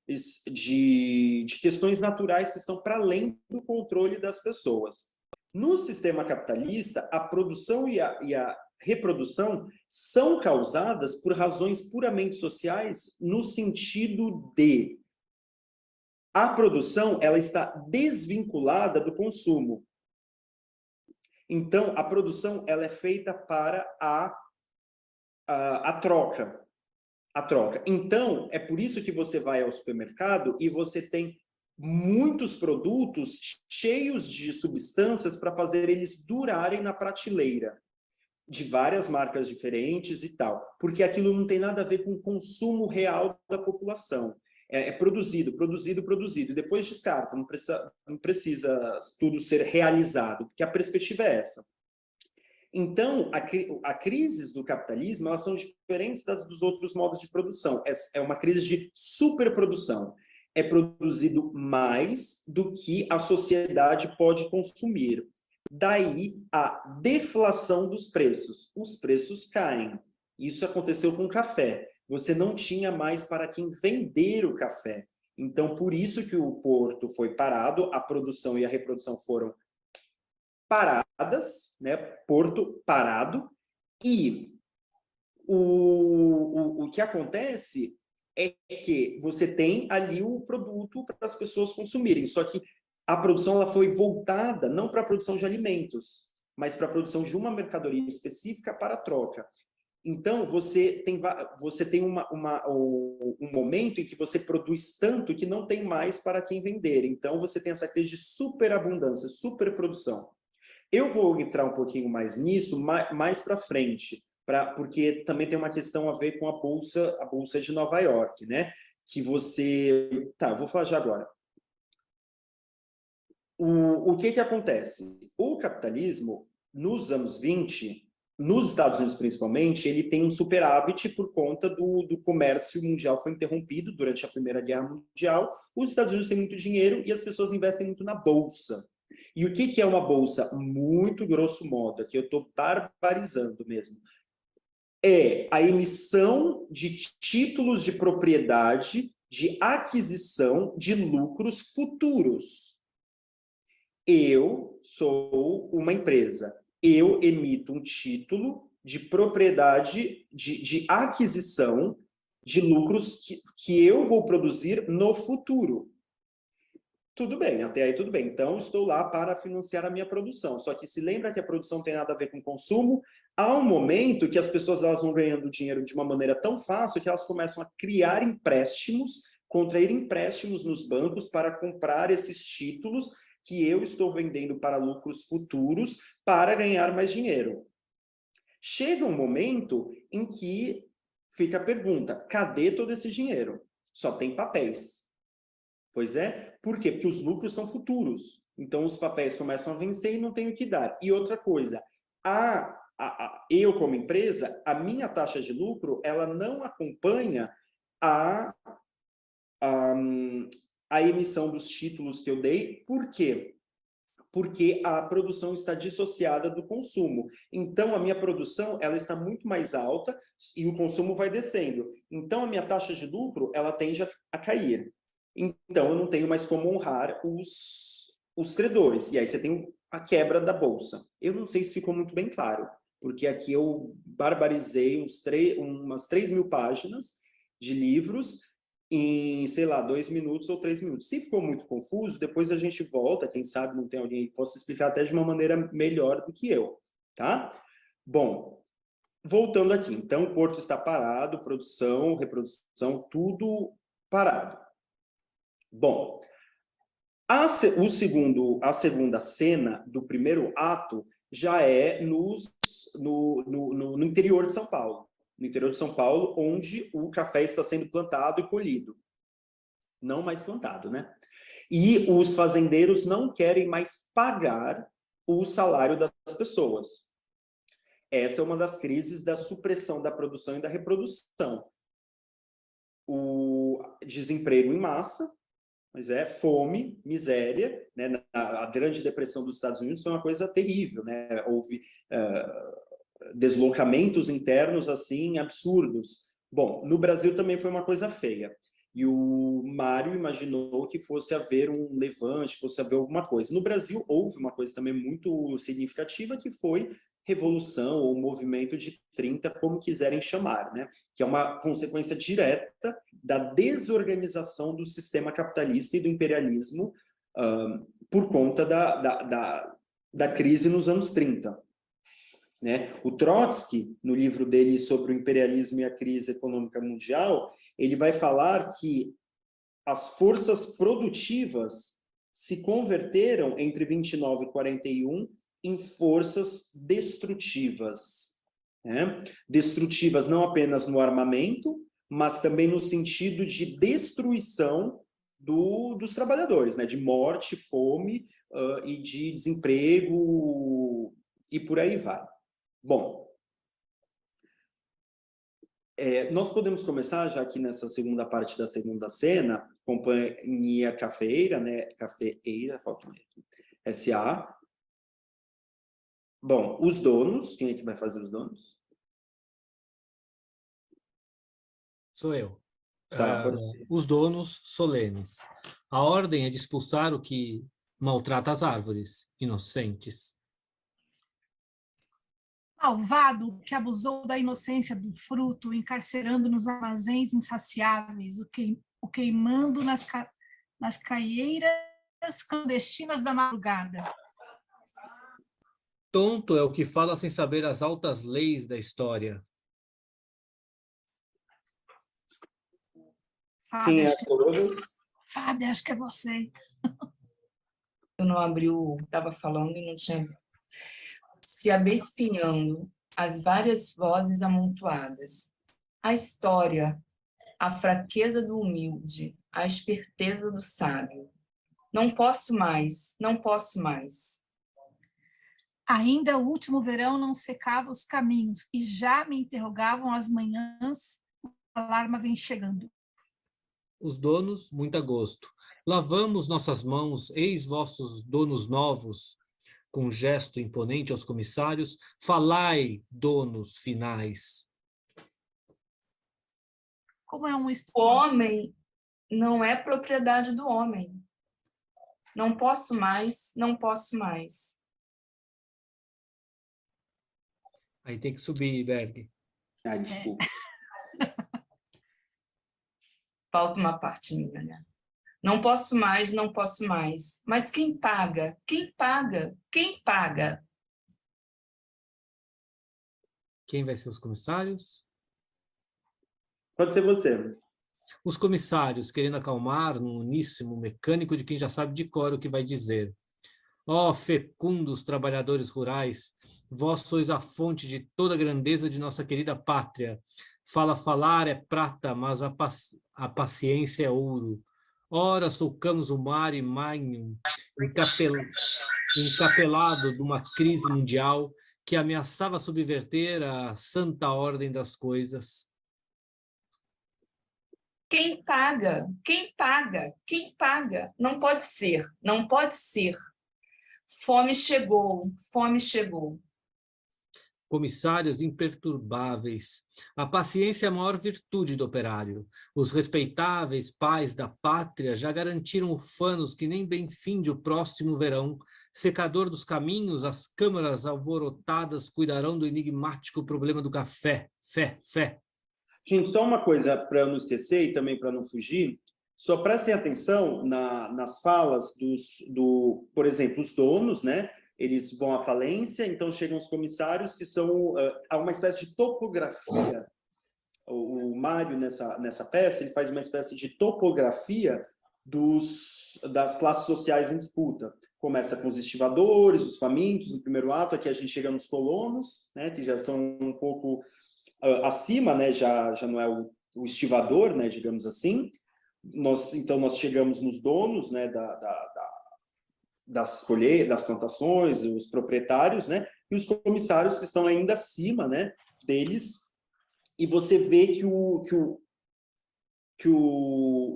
[SPEAKER 1] de questões naturais que estão para além do controle das pessoas. No sistema capitalista, a produção e a reprodução são causadas por razões puramente sociais, no sentido de a produção ela está desvinculada do consumo. Então, a produção ela é feita para a troca. Então, é por isso que você vai ao supermercado e você tem muitos produtos cheios de substâncias para fazer eles durarem na prateleira, de várias marcas diferentes e tal, porque aquilo não tem nada a ver com o consumo real da população. É produzido, e depois descarta, não precisa tudo ser realizado, porque a perspectiva é essa. Então, a crise do capitalismo, elas são diferentes dos outros modos de produção. É uma crise de superprodução. É produzido mais do que a sociedade pode consumir. Daí a deflação dos preços. Os preços caem. Isso aconteceu com o café. Você não tinha mais para quem vender o café. Então, por isso que o porto foi parado, a produção e a reprodução foram paradas, né? Porto parado, e o que acontece é que você tem ali o produto para as pessoas consumirem, só que a produção ela foi voltada não para a produção de alimentos, mas para a produção de uma mercadoria específica para a troca. Então, você tem um momento em que você produz tanto que não tem mais para quem vender. Então, você tem essa crise de superabundância, superprodução. Eu vou entrar um pouquinho mais nisso mais para frente, porque também tem uma questão a ver com a bolsa de Nova York, né? Que você... Tá, vou falar já agora. O que acontece? O capitalismo, nos anos 20, nos Estados Unidos principalmente, ele tem um superávit por conta do comércio mundial que foi interrompido durante a Primeira Guerra Mundial. Os Estados Unidos têm muito dinheiro e as pessoas investem muito na bolsa. E o que é uma bolsa? Muito grosso modo, aqui eu estou barbarizando mesmo. É a emissão de títulos de propriedade de aquisição de lucros futuros. Eu sou uma empresa. Eu emito um título de propriedade, de aquisição de lucros que eu vou produzir no futuro. Tudo bem, até aí tudo bem. Então, estou lá para financiar a minha produção. Só que se lembra que a produção não tem nada a ver com consumo, há um momento que as pessoas elas vão ganhando dinheiro de uma maneira tão fácil que elas começam a criar empréstimos, contrair empréstimos nos bancos para comprar esses títulos que eu estou vendendo para lucros futuros para ganhar mais dinheiro. Chega um momento em que fica a pergunta, cadê todo esse dinheiro? Só tem papéis. Pois é, por quê? Porque os lucros são futuros. Então, os papéis começam a vencer e não tenho o que dar. E outra coisa, eu como empresa, a minha taxa de lucro, ela não acompanha a emissão dos títulos que eu dei. Por quê? Porque a produção está dissociada do consumo. Então, a minha produção ela está muito mais alta e o consumo vai descendo. Então, a minha taxa de lucro ela tende a cair. Então, eu não tenho mais como honrar os credores. E aí você tem a quebra da bolsa. Eu não sei se ficou muito bem claro, porque aqui eu barbarizei umas 3.000 páginas de livros em, sei lá, 2 minutos ou 3 minutos. Se ficou muito confuso, depois a gente volta, quem sabe não tem alguém que possa explicar até de uma maneira melhor do que eu, tá? Bom, voltando aqui. Então, o porto está parado, produção, reprodução, tudo parado. Bom, a segunda cena do primeiro ato já é no interior de São Paulo. No interior de São Paulo, onde o café está sendo plantado e colhido. Não mais plantado, né? E os fazendeiros não querem mais pagar o salário das pessoas. Essa é uma das crises da supressão da produção e da reprodução. O desemprego em massa, mas fome, miséria, né? A Grande Depressão dos Estados Unidos foi uma coisa terrível, né? Houve deslocamentos internos assim absurdos. Bom, no Brasil também foi uma coisa feia. E o Mário imaginou que fosse haver um levante, fosse haver alguma coisa. No Brasil houve uma coisa também muito significativa, que foi revolução ou movimento de 30, como quiserem chamar, né? Que é uma consequência direta da desorganização do sistema capitalista e do imperialismo por conta da crise nos anos 30. Né? O Trotsky, no livro dele sobre o imperialismo e a crise econômica mundial, ele vai falar que as forças produtivas se converteram entre 29 e 41 em forças destrutivas. Né? Destrutivas não apenas no armamento, mas também no sentido de destruição dos trabalhadores, né? De morte, fome e de desemprego e por aí vai. Bom, nós podemos começar já aqui nessa segunda parte da segunda cena, Companhia Cafeeira, né? Cafeeira, falta SA. Bom, os donos, quem é que vai fazer os donos?
[SPEAKER 2] Sou eu.
[SPEAKER 1] Tá,
[SPEAKER 2] os donos solenes. A ordem é de expulsar o que maltrata as árvores, inocentes.
[SPEAKER 3] Malvado que abusou da inocência do fruto, encarcerando nos armazéns insaciáveis, o queimando nas caieiras clandestinas da madrugada.
[SPEAKER 2] Tonto é o que fala sem saber as altas leis da história.
[SPEAKER 1] Quem é Coroas?
[SPEAKER 3] Fábio, acho que é você.
[SPEAKER 5] Eu não abri estava falando e não tinha... Se abespinhando as várias vozes amontoadas. A história, a fraqueza do humilde, a esperteza do sábio. Não posso mais, não posso mais.
[SPEAKER 3] Ainda o último verão não secava os caminhos e já me interrogavam as manhãs, a alarma vem chegando.
[SPEAKER 2] Os donos, muito a gosto. Lavamos nossas mãos, eis vossos donos novos, com gesto imponente aos comissários, falai, donos finais.
[SPEAKER 3] Como é um
[SPEAKER 5] O homem não é propriedade do homem. Não posso mais, não posso mais.
[SPEAKER 2] Aí tem que subir, Berg.
[SPEAKER 1] Ah, desculpa.
[SPEAKER 5] Falta uma parte minha, né? Não posso mais, não posso mais. Mas quem paga? Quem paga? Quem paga?
[SPEAKER 2] Quem vai ser os comissários?
[SPEAKER 1] Pode ser você.
[SPEAKER 2] Os comissários, querendo acalmar no uníssono mecânico de quem já sabe de cor o que vai dizer. Ó fecundos trabalhadores rurais, vós sois a fonte de toda a grandeza de nossa querida pátria. Falar é prata, mas a paciência é ouro. Ora, sulcamos o mar e manho, encapelado de uma crise mundial que ameaçava subverter a santa ordem das coisas.
[SPEAKER 5] Quem paga? Quem paga? Quem paga? Não pode ser, não pode ser. Fome chegou, fome chegou.
[SPEAKER 2] Comissários imperturbáveis. A paciência é a maior virtude do operário. Os respeitáveis pais da pátria já garantiram ufanos que nem bem finde o próximo verão. Secador dos caminhos, as câmaras alvorotadas cuidarão do enigmático problema do café. Fé.
[SPEAKER 1] Gente, só uma coisa para eu não esquecer e também para não fugir, só prestem atenção nas falas por exemplo, os donos, né? Eles vão à falência, então chegam os comissários que são há uma espécie de topografia. O Mário, nessa peça, ele faz uma espécie de topografia das classes sociais em disputa. Começa com os estivadores, os famintos, no primeiro ato, aqui a gente chega nos colonos, né, que já são um pouco acima, né, já não é o estivador, né, digamos assim. Então, nós chegamos nos donos, né, das colheitas, das plantações, os proprietários, né, e os comissários que estão ainda acima, né, deles, e você vê que o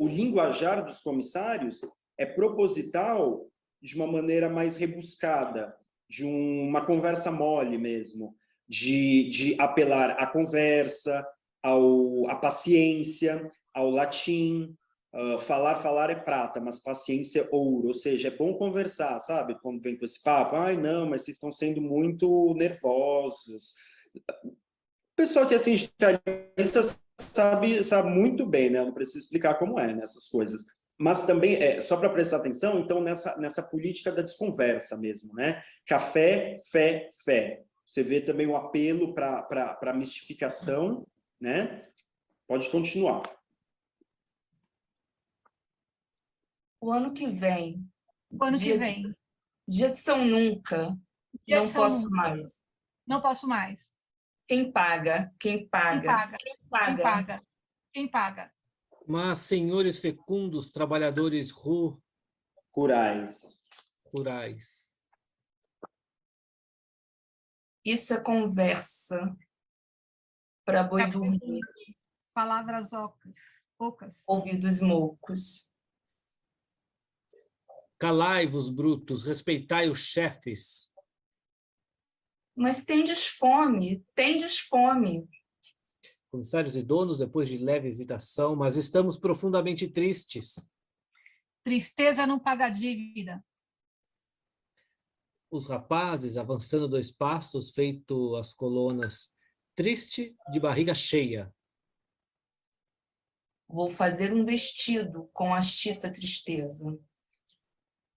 [SPEAKER 1] linguajar dos comissários é proposital de uma maneira mais rebuscada, de uma conversa mole mesmo, de apelar à conversa, à paciência, ao latim. Falar é prata, mas paciência é ouro. Ou seja, é bom conversar, sabe? Quando vem com esse papo, ai, não, mas vocês estão sendo muito nervosos. O pessoal que é sindikalista sabe muito bem, né? Eu não preciso explicar como é nessas coisas. Mas também, só para prestar atenção, então, nessa política da desconversa mesmo, né? Café, fé, fé. Você vê também o apelo para a mistificação, né? Pode continuar.
[SPEAKER 5] O ano que vem.
[SPEAKER 3] O ano que vem.
[SPEAKER 5] Dia de São Nunca.
[SPEAKER 3] Dia
[SPEAKER 5] Não
[SPEAKER 3] de São
[SPEAKER 5] posso
[SPEAKER 3] Nunca.
[SPEAKER 5] mais.
[SPEAKER 3] Não posso mais.
[SPEAKER 5] Quem paga? Quem paga?
[SPEAKER 3] Quem paga? Quem paga? Quem paga?
[SPEAKER 2] Mas, senhores fecundos, trabalhadores
[SPEAKER 1] Rurais.
[SPEAKER 5] Isso é conversa para boi dormir.
[SPEAKER 3] Palavras ocas.
[SPEAKER 5] Ouvidos moucos.
[SPEAKER 2] Calai-vos, brutos, respeitai os chefes.
[SPEAKER 5] Mas tendes fome.
[SPEAKER 2] Comissários e donos, depois de leve hesitação, mas estamos profundamente tristes.
[SPEAKER 3] Tristeza não paga dívida.
[SPEAKER 2] Os rapazes, avançando 2 passos, feito as colunas, triste, de barriga cheia.
[SPEAKER 5] Vou fazer um vestido com a chita tristeza.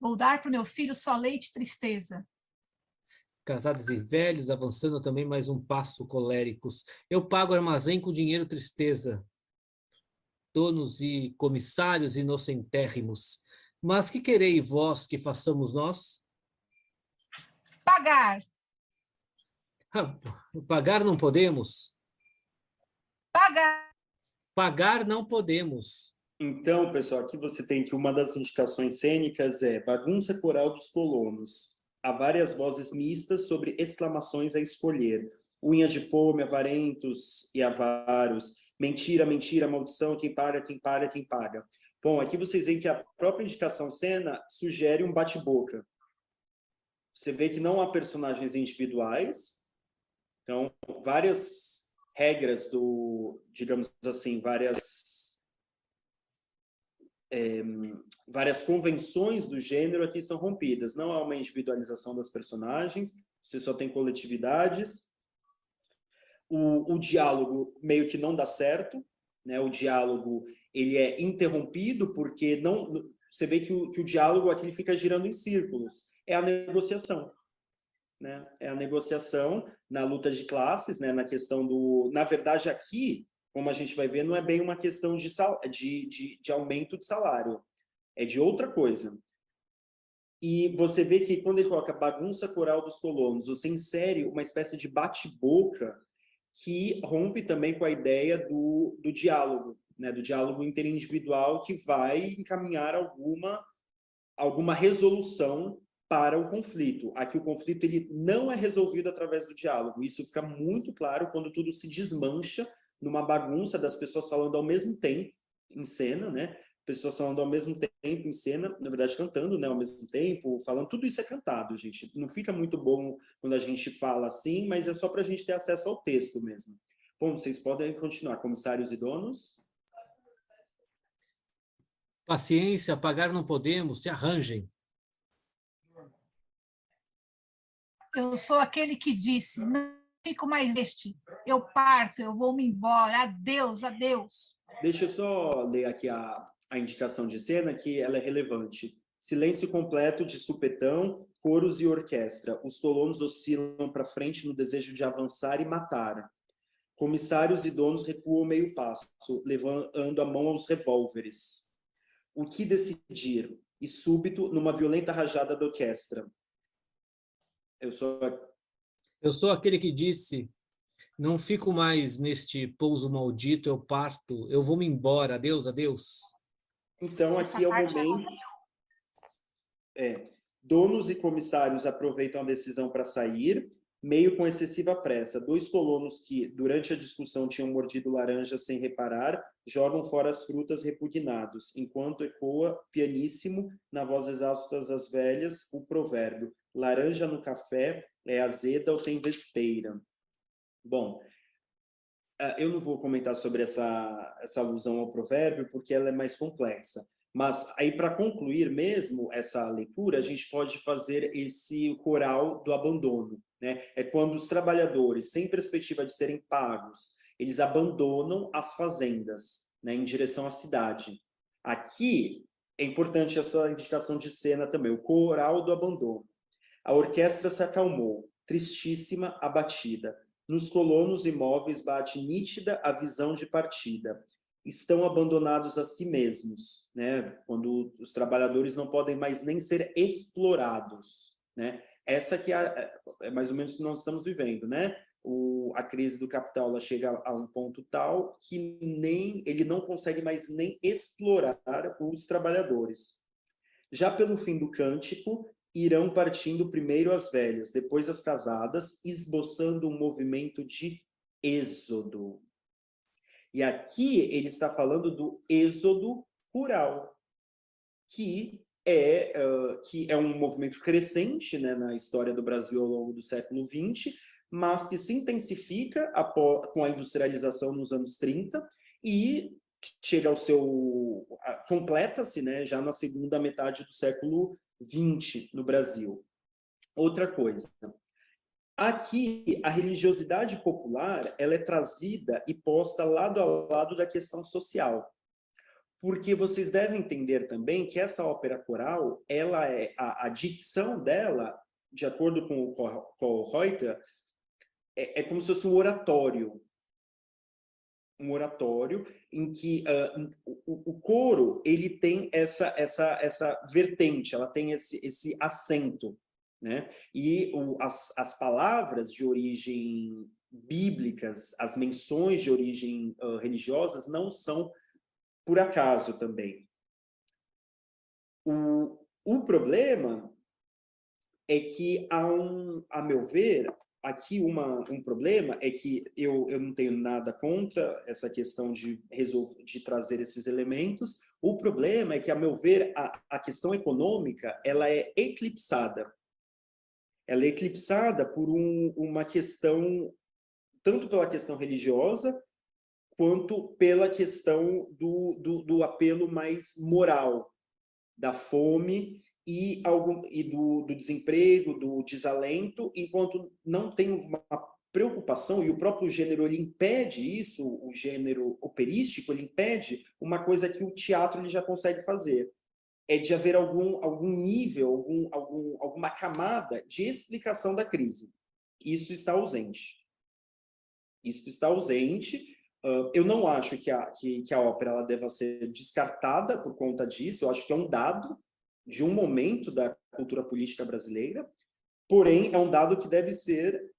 [SPEAKER 3] Vou dar para o meu filho só leite e tristeza.
[SPEAKER 2] Casados e velhos, avançando também mais um passo, coléricos. Eu pago armazém com dinheiro tristeza. Donos e comissários inocentérrimos. Mas que querei vós que façamos nós?
[SPEAKER 3] Pagar.
[SPEAKER 2] Pagar não podemos? Pagar não podemos.
[SPEAKER 1] Então, pessoal, aqui você tem que uma das indicações cênicas é bagunça coral dos colonos. Há várias vozes mistas sobre exclamações a escolher. Unha de fome, avarentos e avaros. Mentira, mentira, maldição, quem paga, quem paga, quem paga. Bom, aqui vocês veem que a própria indicação cena sugere um bate-boca. Você vê que não há personagens individuais. Então, várias regras digamos assim, várias convenções do gênero aqui são rompidas. Não há uma individualização das personagens, você só tem coletividades. O diálogo meio que não dá certo, né? O diálogo ele é interrompido porque você vê que o diálogo aqui ele fica girando em círculos. É a negociação. Né? É a negociação na luta de classes, né? Na questão na verdade, aqui, como a gente vai ver, não é bem uma questão de aumento de salário, é de outra coisa. E você vê que quando ele coloca bagunça coral dos colonos, você insere uma espécie de bate-boca que rompe também com a ideia do diálogo, né? Do diálogo interindividual que vai encaminhar alguma resolução para o conflito. Aqui o conflito ele não é resolvido através do diálogo. Isso fica muito claro quando tudo se desmancha numa bagunça das pessoas falando ao mesmo tempo em cena, né? Pessoas falando ao mesmo tempo em cena, na verdade cantando, né? Ao mesmo tempo, falando. Tudo isso é cantado, gente. Não fica muito bom quando a gente fala assim, mas é só para a gente ter acesso ao texto mesmo. Bom, vocês podem continuar. Comissários e donos.
[SPEAKER 2] Paciência, pagar não podemos, se arranjem.
[SPEAKER 3] Eu sou aquele que disse, não fico mais neste. Eu parto, eu vou me embora. Adeus, adeus.
[SPEAKER 1] Deixa eu só ler aqui a indicação de cena, que ela é relevante. Silêncio completo de supetão, coros e orquestra. Os colonos oscilam para frente no desejo de avançar e matar. Comissários e donos recuam meio passo, levando a mão aos revólveres. O que decidir? E súbito, numa violenta rajada da orquestra. Eu
[SPEAKER 2] sou aquele que disse: não fico mais neste pouso maldito, eu parto, eu vou me embora, adeus, adeus.
[SPEAKER 1] Então, aqui é o momento. Donos e comissários aproveitam a decisão para sair, meio com excessiva pressa. 2 colonos que, durante a discussão, tinham mordido laranja sem reparar, jogam fora as frutas repugnados, enquanto ecoa, pianíssimo, na voz exausta das velhas, o provérbio: laranja no café é azeda ou tem vespeira. Bom, eu não vou comentar sobre essa alusão ao provérbio, porque ela é mais complexa. Mas aí, para concluir mesmo essa leitura, a gente pode fazer esse coral do abandono, né? É quando os trabalhadores, sem perspectiva de serem pagos, eles abandonam as fazendas, né, em direção à cidade. Aqui é importante essa indicação de cena também, o coral do abandono. A orquestra se acalmou, tristíssima, abatida. Nos colonos imóveis bate nítida a visão de partida. Estão abandonados a si mesmos, né? Quando os trabalhadores não podem mais nem ser explorados, né? Essa que é mais ou menos o que nós estamos vivendo, né? A crise do capital, ela chega a um ponto tal que ele não consegue mais nem explorar os trabalhadores. Já pelo fim do cântico, irão partindo primeiro as velhas, depois as casadas, esboçando um movimento de êxodo. E aqui ele está falando do êxodo rural, que é um movimento crescente, né, na história do Brasil ao longo do século XX, mas que se intensifica com a industrialização nos anos 30 e chega ao completa-se, né, já na segunda metade do século XX no Brasil. Outra coisa, aqui, a religiosidade popular, ela é trazida e posta lado a lado da questão social. Porque vocês devem entender também que essa ópera coral, ela a dicção dela, de acordo com o Reuter, é como se fosse um oratório. Um oratório em que o coro, ele tem essa vertente, ela tem esse acento, né? E as palavras de origem bíblicas, as menções de origem religiosas não são por acaso também. O problema é que a meu ver, aqui um problema é que eu não tenho nada contra essa questão de trazer esses elementos. O problema é que, a meu ver, a questão econômica, ela é eclipsada. Ela é eclipsada por uma questão, tanto pela questão religiosa, quanto pela questão do apelo mais moral, da fome e do desemprego, do desalento, enquanto não tem uma preocupação, e o próprio gênero ele impede isso, o gênero operístico, ele impede uma coisa que o teatro ele já consegue fazer. É de haver algum nível, alguma camada de explicação da crise. Isso está ausente. Isso está ausente. Eu não acho que a ópera ela deva ser descartada por conta disso. Eu acho que é um dado de um momento da cultura política brasileira, porém é um dado que deve ser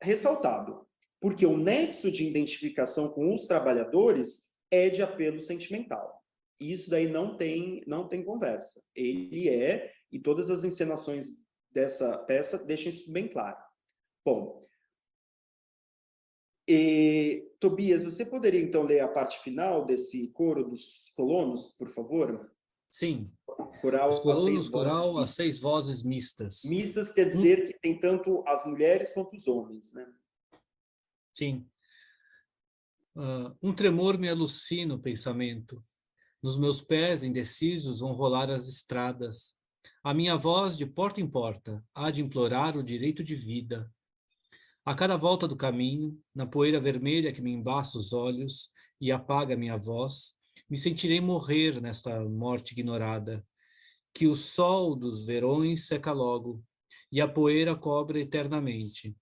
[SPEAKER 1] ressaltado, porque o nexo de identificação com os trabalhadores é de apelo sentimental. E isso daí não tem conversa. E todas as encenações dessa peça deixam isso bem claro. Bom, Tobias, você poderia então ler a parte final desse coro dos colonos, por favor?
[SPEAKER 2] Sim.
[SPEAKER 1] Coral
[SPEAKER 2] Os colonos,
[SPEAKER 1] coral
[SPEAKER 2] a 6 vozes mistas.
[SPEAKER 1] Mistas quer dizer que tem tanto as mulheres quanto os homens, né?
[SPEAKER 2] Sim. Um tremor me alucina o pensamento. Nos meus pés indecisos vão rolar as estradas. A minha voz, de porta em porta, há de implorar o direito de vida. A cada volta do caminho, na poeira vermelha que me embaça os olhos e apaga minha voz, me sentirei morrer nesta morte ignorada, que o sol dos verões seca logo, e a poeira cobre eternamente.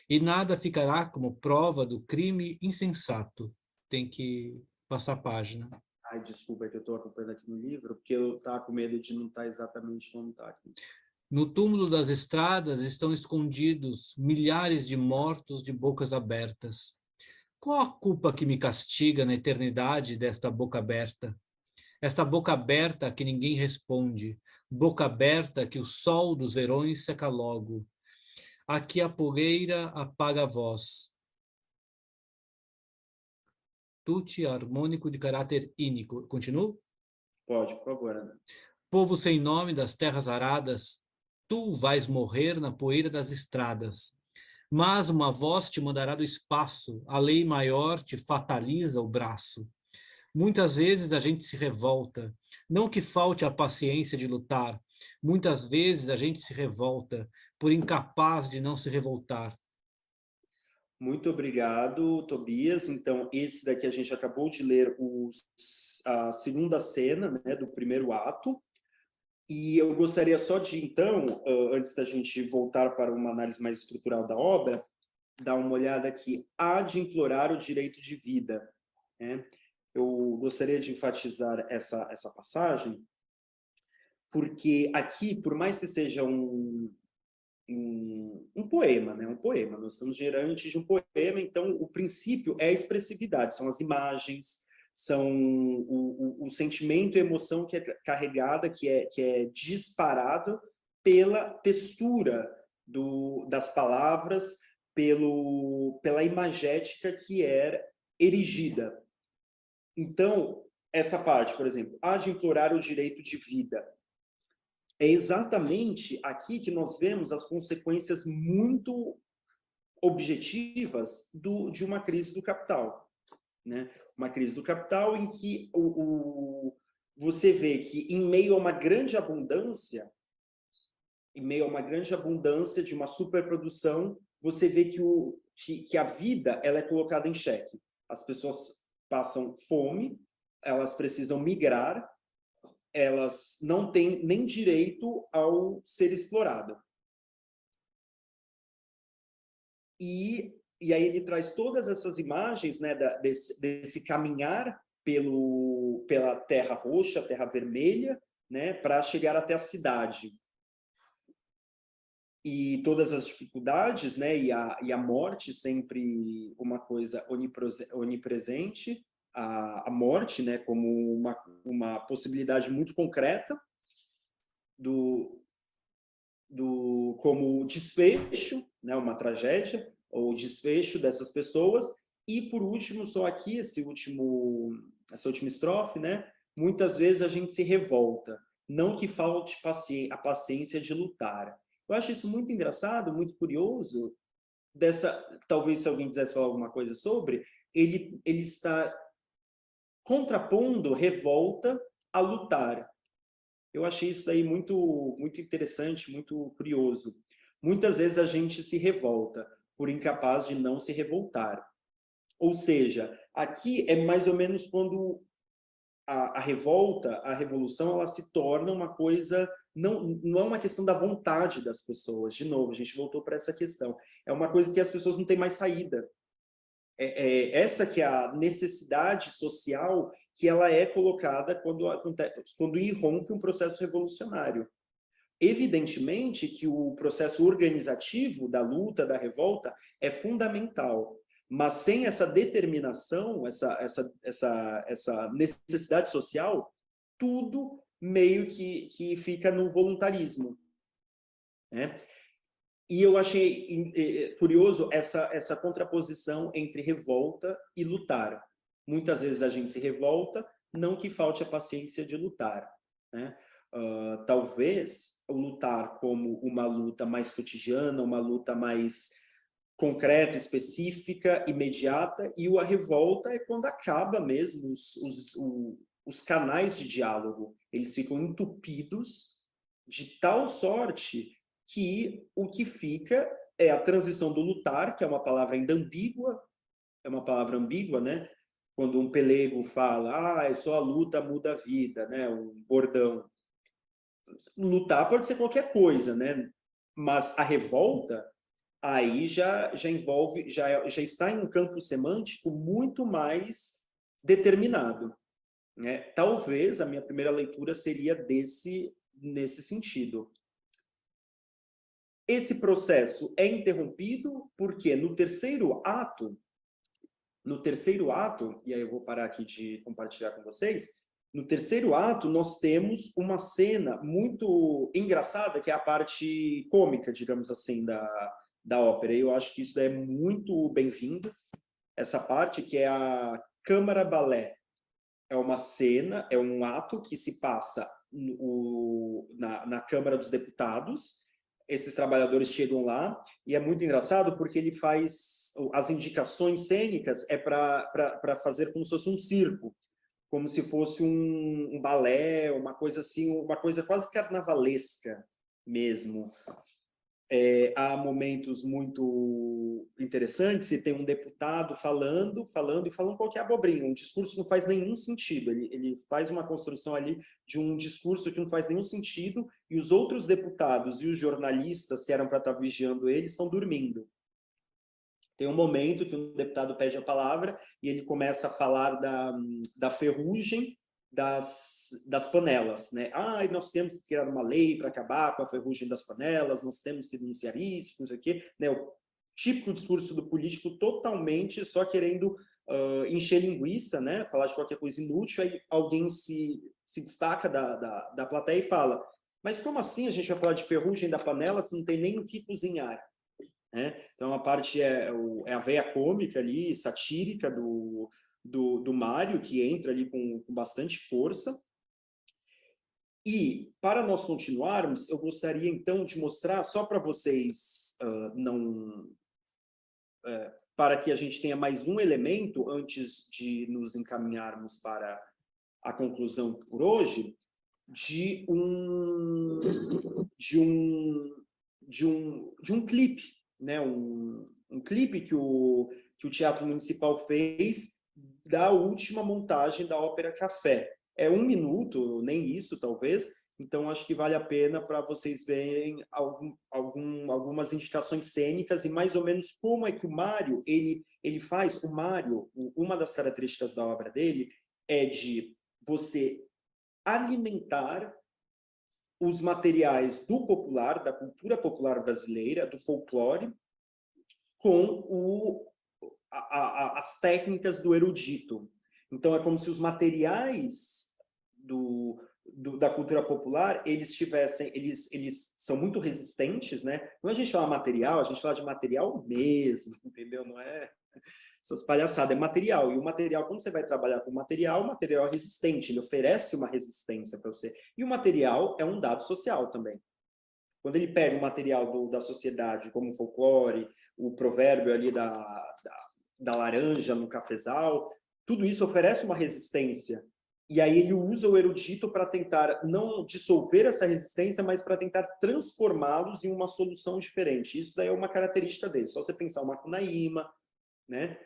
[SPEAKER 2] E nada ficará como prova do crime insensato. Tem que passar a página.
[SPEAKER 1] Ai, desculpa, é que eu estou acompanhando aqui no livro, porque eu estava com medo de não estar exatamente onde está aqui.
[SPEAKER 2] No túmulo das estradas estão escondidos milhares de mortos de bocas abertas. Qual a culpa que me castiga na eternidade desta boca aberta? Esta boca aberta a que ninguém responde, boca aberta que o sol dos verões seca logo. Aqui a poeira apaga a voz. Tutti harmônico de caráter ínico. Continuo?
[SPEAKER 1] Pode, por favor, Ana.
[SPEAKER 2] Povo sem nome das terras aradas, tu vais morrer na poeira das estradas. Mas uma voz te mandará do espaço, a lei maior te fataliza o braço. Muitas vezes a gente se revolta, não que falte a paciência de lutar, muitas vezes a gente se revolta por incapaz de não se revoltar.
[SPEAKER 1] Muito obrigado, Tobias. Então, esse daqui a gente acabou de ler a segunda cena, né, do primeiro ato. E eu gostaria só de, então, antes da gente voltar para uma análise mais estrutural da obra, dar uma olhada aqui. Há de implorar o direito de vida, né? Eu gostaria de enfatizar essa passagem, porque aqui, por mais que seja um poema, né? Um poema, nós estamos diante de um poema, então o princípio é a expressividade, são as imagens, são o sentimento e emoção que é carregada, que é disparado pela textura das palavras, pela imagética que é erigida. Então, essa parte, por exemplo, há de implorar o direito de vida. É exatamente aqui que nós vemos as consequências muito objetivas de uma crise do capital, né? Uma crise do capital em que você vê que em meio a uma grande abundância, de uma superprodução, você vê que a vida ela é colocada em xeque. As pessoas passam fome, elas precisam migrar, elas não têm nem direito ao ser explorado. E aí ele traz todas essas imagens, né, desse caminhar pela terra roxa, terra vermelha, né, para chegar até a cidade. E todas as dificuldades, né, e a morte sempre uma coisa onipresente, a morte, né, como uma possibilidade muito concreta como desfecho, né, uma tragédia, ou desfecho dessas pessoas. E, por último, só aqui, essa última estrofe, né, muitas vezes a gente se revolta, não que falte a paciência de lutar. Eu acho isso muito engraçado, muito curioso, talvez se alguém quisesse falar alguma coisa sobre, ele está contrapondo revolta a lutar. Eu achei isso daí muito, muito interessante, muito curioso. Muitas vezes a gente se revolta por incapaz de não se revoltar. Ou seja, aqui é mais ou menos quando a revolta, a revolução, ela se torna uma coisa, não é uma questão da vontade das pessoas. De novo, a gente voltou para essa questão. É uma coisa que as pessoas não têm mais saída. Essa que é a necessidade social que ela é colocada quando irrompe um processo revolucionário. Evidentemente que o processo organizativo da luta, da revolta, é fundamental, mas sem essa determinação, essa necessidade social, tudo meio que fica no voluntarismo, né? E eu achei curioso essa contraposição entre revolta e lutar. Muitas vezes a gente se revolta, não que falte a paciência de lutar, né? Talvez o lutar como uma luta mais cotidiana, uma luta mais concreta, específica, imediata, e a revolta é quando acaba mesmo os canais de diálogo. Eles ficam entupidos de tal sorte que o que fica é a transição do lutar, que é uma palavra ainda ambígua, né? Quando um pelego fala, é só a luta muda a vida, né? Um bordão. Lutar pode ser qualquer coisa, né? Mas a revolta aí já envolve, já está em um campo semântico muito mais determinado, né? Talvez a minha primeira leitura seria nesse sentido. Esse processo é interrompido porque no terceiro ato, e aí eu vou parar aqui de compartilhar com vocês, no terceiro ato nós temos uma cena muito engraçada, que é a parte cômica, digamos assim, da ópera. E eu acho que isso é muito bem-vindo, essa parte que é a Câmara Balé. É uma cena, é um ato que se passa na Câmara dos Deputados. Esses trabalhadores chegam lá e é muito engraçado porque ele faz as indicações cênicas para fazer como se fosse um circo, como se fosse um balé, uma coisa assim, uma coisa quase carnavalesca mesmo. Há momentos muito interessantes e tem um deputado falando qualquer abobrinha. Um discurso não faz nenhum sentido. Ele faz uma construção ali de um discurso que não faz nenhum sentido e os outros deputados e os jornalistas que eram para estar vigiando ele estão dormindo. Tem um momento que um deputado pede a palavra e ele começa a falar da ferrugem das panelas, né? Nós temos que criar uma lei para acabar com a ferrugem das panelas, nós temos que denunciar isso, não sei o quê, né? O típico discurso do político totalmente só querendo encher linguiça, né? Falar de qualquer coisa inútil, aí alguém se destaca da plateia e fala, mas como assim a gente vai falar de ferrugem da panela se não tem nem o que cozinhar? Então, a parte é a veia cômica ali, satírica do Mário, que entra ali com bastante força. E, para nós continuarmos, eu gostaria, então, de mostrar, só para vocês para que a gente tenha mais um elemento antes de nos encaminharmos para a conclusão por hoje, de um clipe, né? Um clipe que o Teatro Municipal fez da última montagem da Ópera Café. É 1 minuto, nem isso, talvez. Então, acho que vale a pena para vocês verem algumas indicações cênicas e mais ou menos como é que o Mário, ele faz. O Mário, uma das características da obra dele é de você alimentar os materiais do popular, da cultura popular brasileira, do folclore, com as técnicas do erudito. Então, é como se os materiais da cultura popular, eles são muito resistentes, né? Quando a gente fala material, a gente fala de material mesmo, entendeu? Não é essas palhaçadas, é material. E o material, quando você vai trabalhar com material, o material é resistente, ele oferece uma resistência para você. E o material é um dado social também. Quando ele pega o material da sociedade, como o folclore, o provérbio ali da laranja no cafezal, tudo isso oferece uma resistência. E aí ele usa o erudito para tentar não dissolver essa resistência, mas para tentar transformá-los em uma solução diferente. Isso daí é uma característica dele. Só você pensar o Macunaíma, né?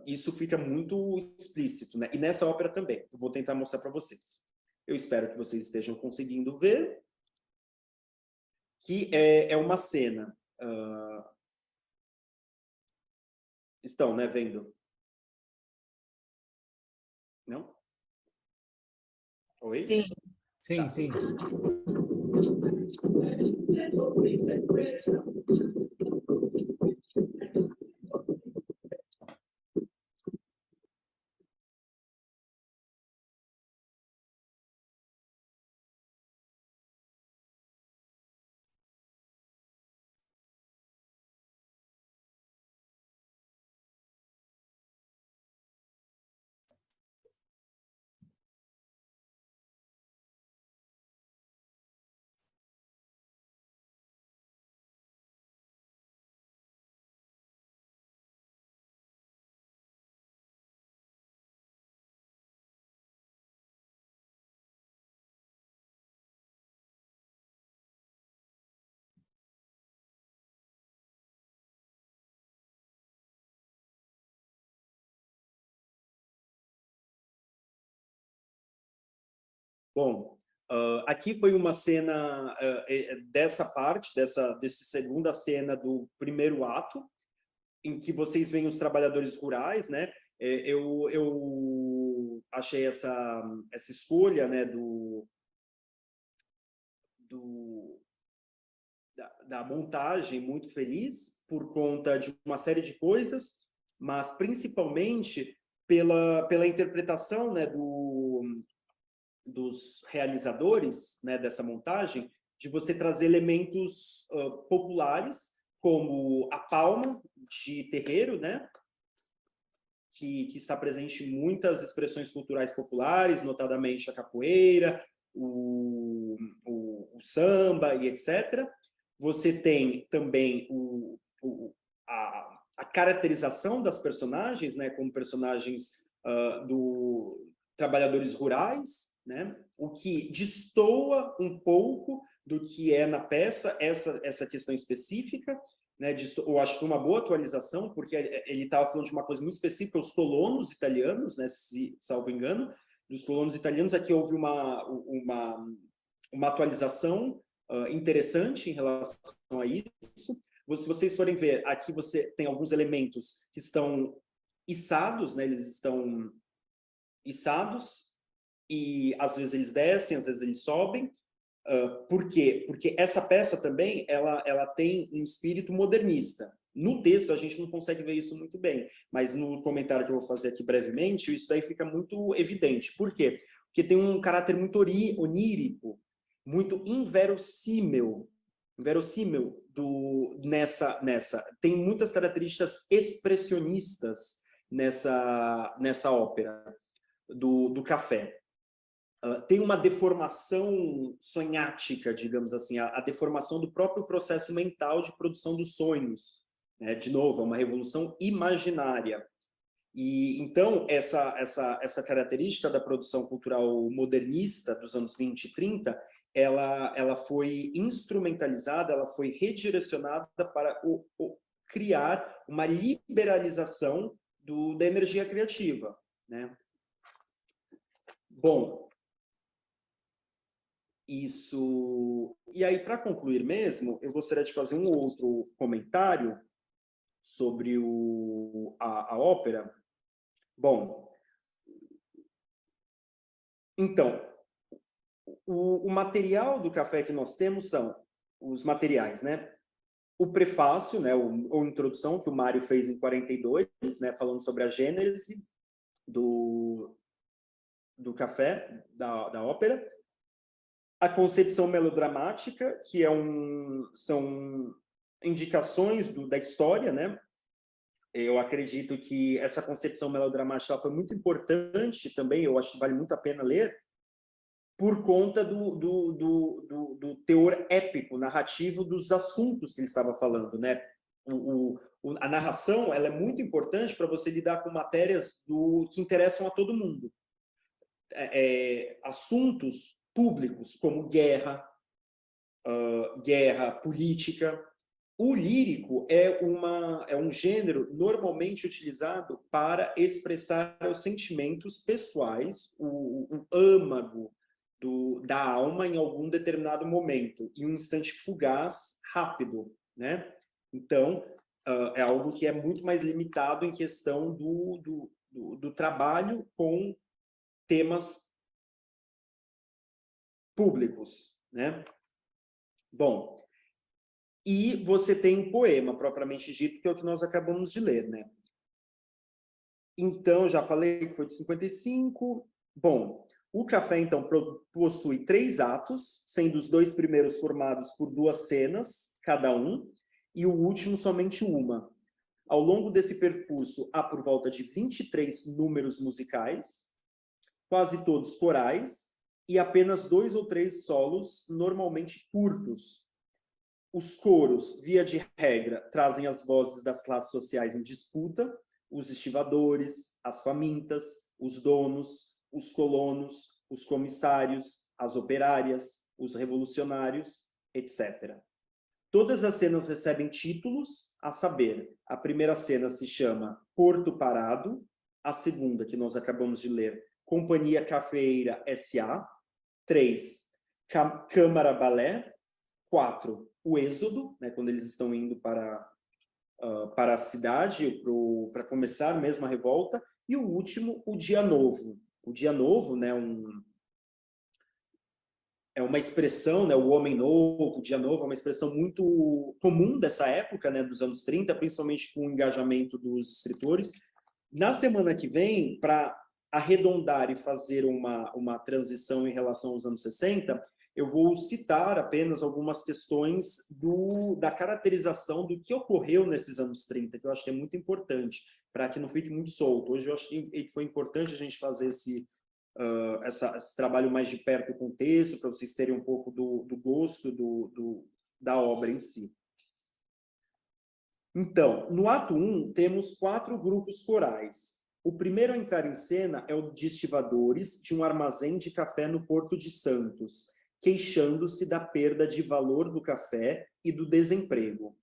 [SPEAKER 1] Isso fica muito explícito, né? E nessa ópera também. Eu vou tentar mostrar para vocês. Eu espero que vocês estejam conseguindo ver que é uma cena. Estão, né, vendo? Não? Oi?
[SPEAKER 5] Sim.
[SPEAKER 2] Sim,
[SPEAKER 1] Tá.
[SPEAKER 2] sim.
[SPEAKER 1] Bom, aqui foi uma cena dessa parte, dessa segunda cena do primeiro ato, em que vocês veem os trabalhadores rurais, né? Eu achei essa escolha, né, da montagem muito feliz, por conta de uma série de coisas, mas principalmente pela interpretação, né, dos realizadores, né, dessa montagem, de você trazer elementos populares, como a palma de terreiro, né, que está presente em muitas expressões culturais populares, notadamente a capoeira, o samba e etc. Você tem também a caracterização das personagens, né, como personagens trabalhadores rurais, né, o que destoa um pouco do que é na peça, essa questão específica, né, eu acho que foi uma boa atualização, porque ele estava falando de uma coisa muito específica, os colonos italianos, né, salvo engano, dos colonos italianos. Aqui houve uma atualização interessante em relação a isso. Se vocês forem ver, aqui você tem alguns elementos que estão içados, né, eles estão içados, e às vezes eles descem, às vezes eles sobem. Por quê? Porque essa peça também ela tem um espírito modernista. No texto a gente não consegue ver isso muito bem, mas no comentário que eu vou fazer aqui brevemente, isso daí fica muito evidente. Por quê? Porque tem um caráter muito onírico, muito inverossímil nessa. Tem muitas características expressionistas nessa ópera do Café. Tem uma deformação sonhática, digamos assim, a deformação do próprio processo mental de produção dos sonhos, né? De novo, é uma revolução imaginária. E então essa característica da produção cultural modernista dos anos 20 e 30, ela foi instrumentalizada, ela foi redirecionada para criar uma liberalização da energia criativa, né? Bom, isso. E aí, para concluir mesmo, eu gostaria de fazer um outro comentário sobre a ópera. Bom, então, o material do Café que nós temos são os materiais, né? O prefácio, né, ou introdução, que o Mário fez em 42, né, falando sobre a gênese do Café, da ópera. A concepção melodramática, que são indicações da história, né? Eu acredito que essa concepção melodramática foi muito importante também, eu acho que vale muito a pena ler, por conta do teor épico, narrativo dos assuntos que ele estava falando, né? A narração, ela é muito importante para você lidar com matérias que interessam a todo mundo. Assuntos públicos, como guerra, política. O lírico é um gênero normalmente utilizado para expressar os sentimentos pessoais, o âmago da alma em algum determinado momento, em um instante fugaz, rápido, né? Então, é algo que é muito mais limitado em questão do trabalho com temas públicos, né? Bom, e você tem um poema propriamente dito, que é o que nós acabamos de ler, né? Então, já falei que foi de 55. Bom, o Café, então, possui 3 atos, sendo os 2 primeiros formados por 2 cenas, cada um, e o último somente uma. Ao longo desse percurso, há por volta de 23 números musicais, quase todos corais, e apenas 2 ou 3 solos, normalmente curtos. Os coros, via de regra, trazem as vozes das classes sociais em disputa, os estivadores, as famintas, os donos, os colonos, os comissários, as operárias, os revolucionários, etc. Todas as cenas recebem títulos, a saber, a primeira cena se chama Porto Parado, a segunda, que nós acabamos de ler, Companhia Cafeeira S.A., 3, Câmara Balé. 4, o Êxodo, né, quando eles estão indo para a cidade, para começar mesmo a revolta. E o último, o Dia Novo. O Dia Novo, né, é uma expressão, né, o Homem Novo, o Dia Novo, é uma expressão muito comum dessa época, né, dos anos 30, principalmente com o engajamento dos escritores. Na semana que vem, para arredondar e fazer uma transição em relação aos anos 60, eu vou citar apenas algumas questões da caracterização do que ocorreu nesses anos 30, que eu acho que é muito importante, para que não fique muito solto. Hoje eu acho que foi importante a gente fazer esse trabalho mais de perto com o texto, para vocês terem um pouco do gosto da obra em si. Então, no ato 1, temos 4 grupos corais. O primeiro a entrar em cena é o de estivadores de um armazém de café no Porto de Santos, queixando-se da perda de valor do café e do desemprego.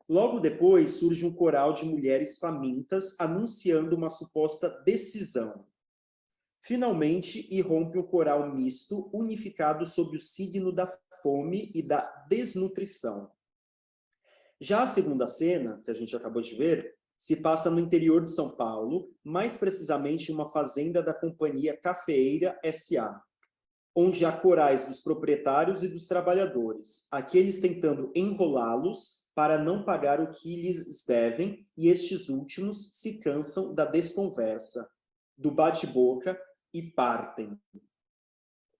[SPEAKER 1] Logo depois, surge um coral de mulheres famintas anunciando uma suposta decisão. Finalmente, irrompe um coral misto, unificado sob o signo da fome e da desnutrição. Já a segunda cena, que a gente acabou de ver, se passa no interior de São Paulo, mais precisamente em uma fazenda da Companhia Cafeeira S.A., onde há corais dos proprietários e dos trabalhadores, aqueles tentando enrolá-los para não pagar o que lhes devem, e estes últimos se cansam da desconversa, do bate-boca e partem.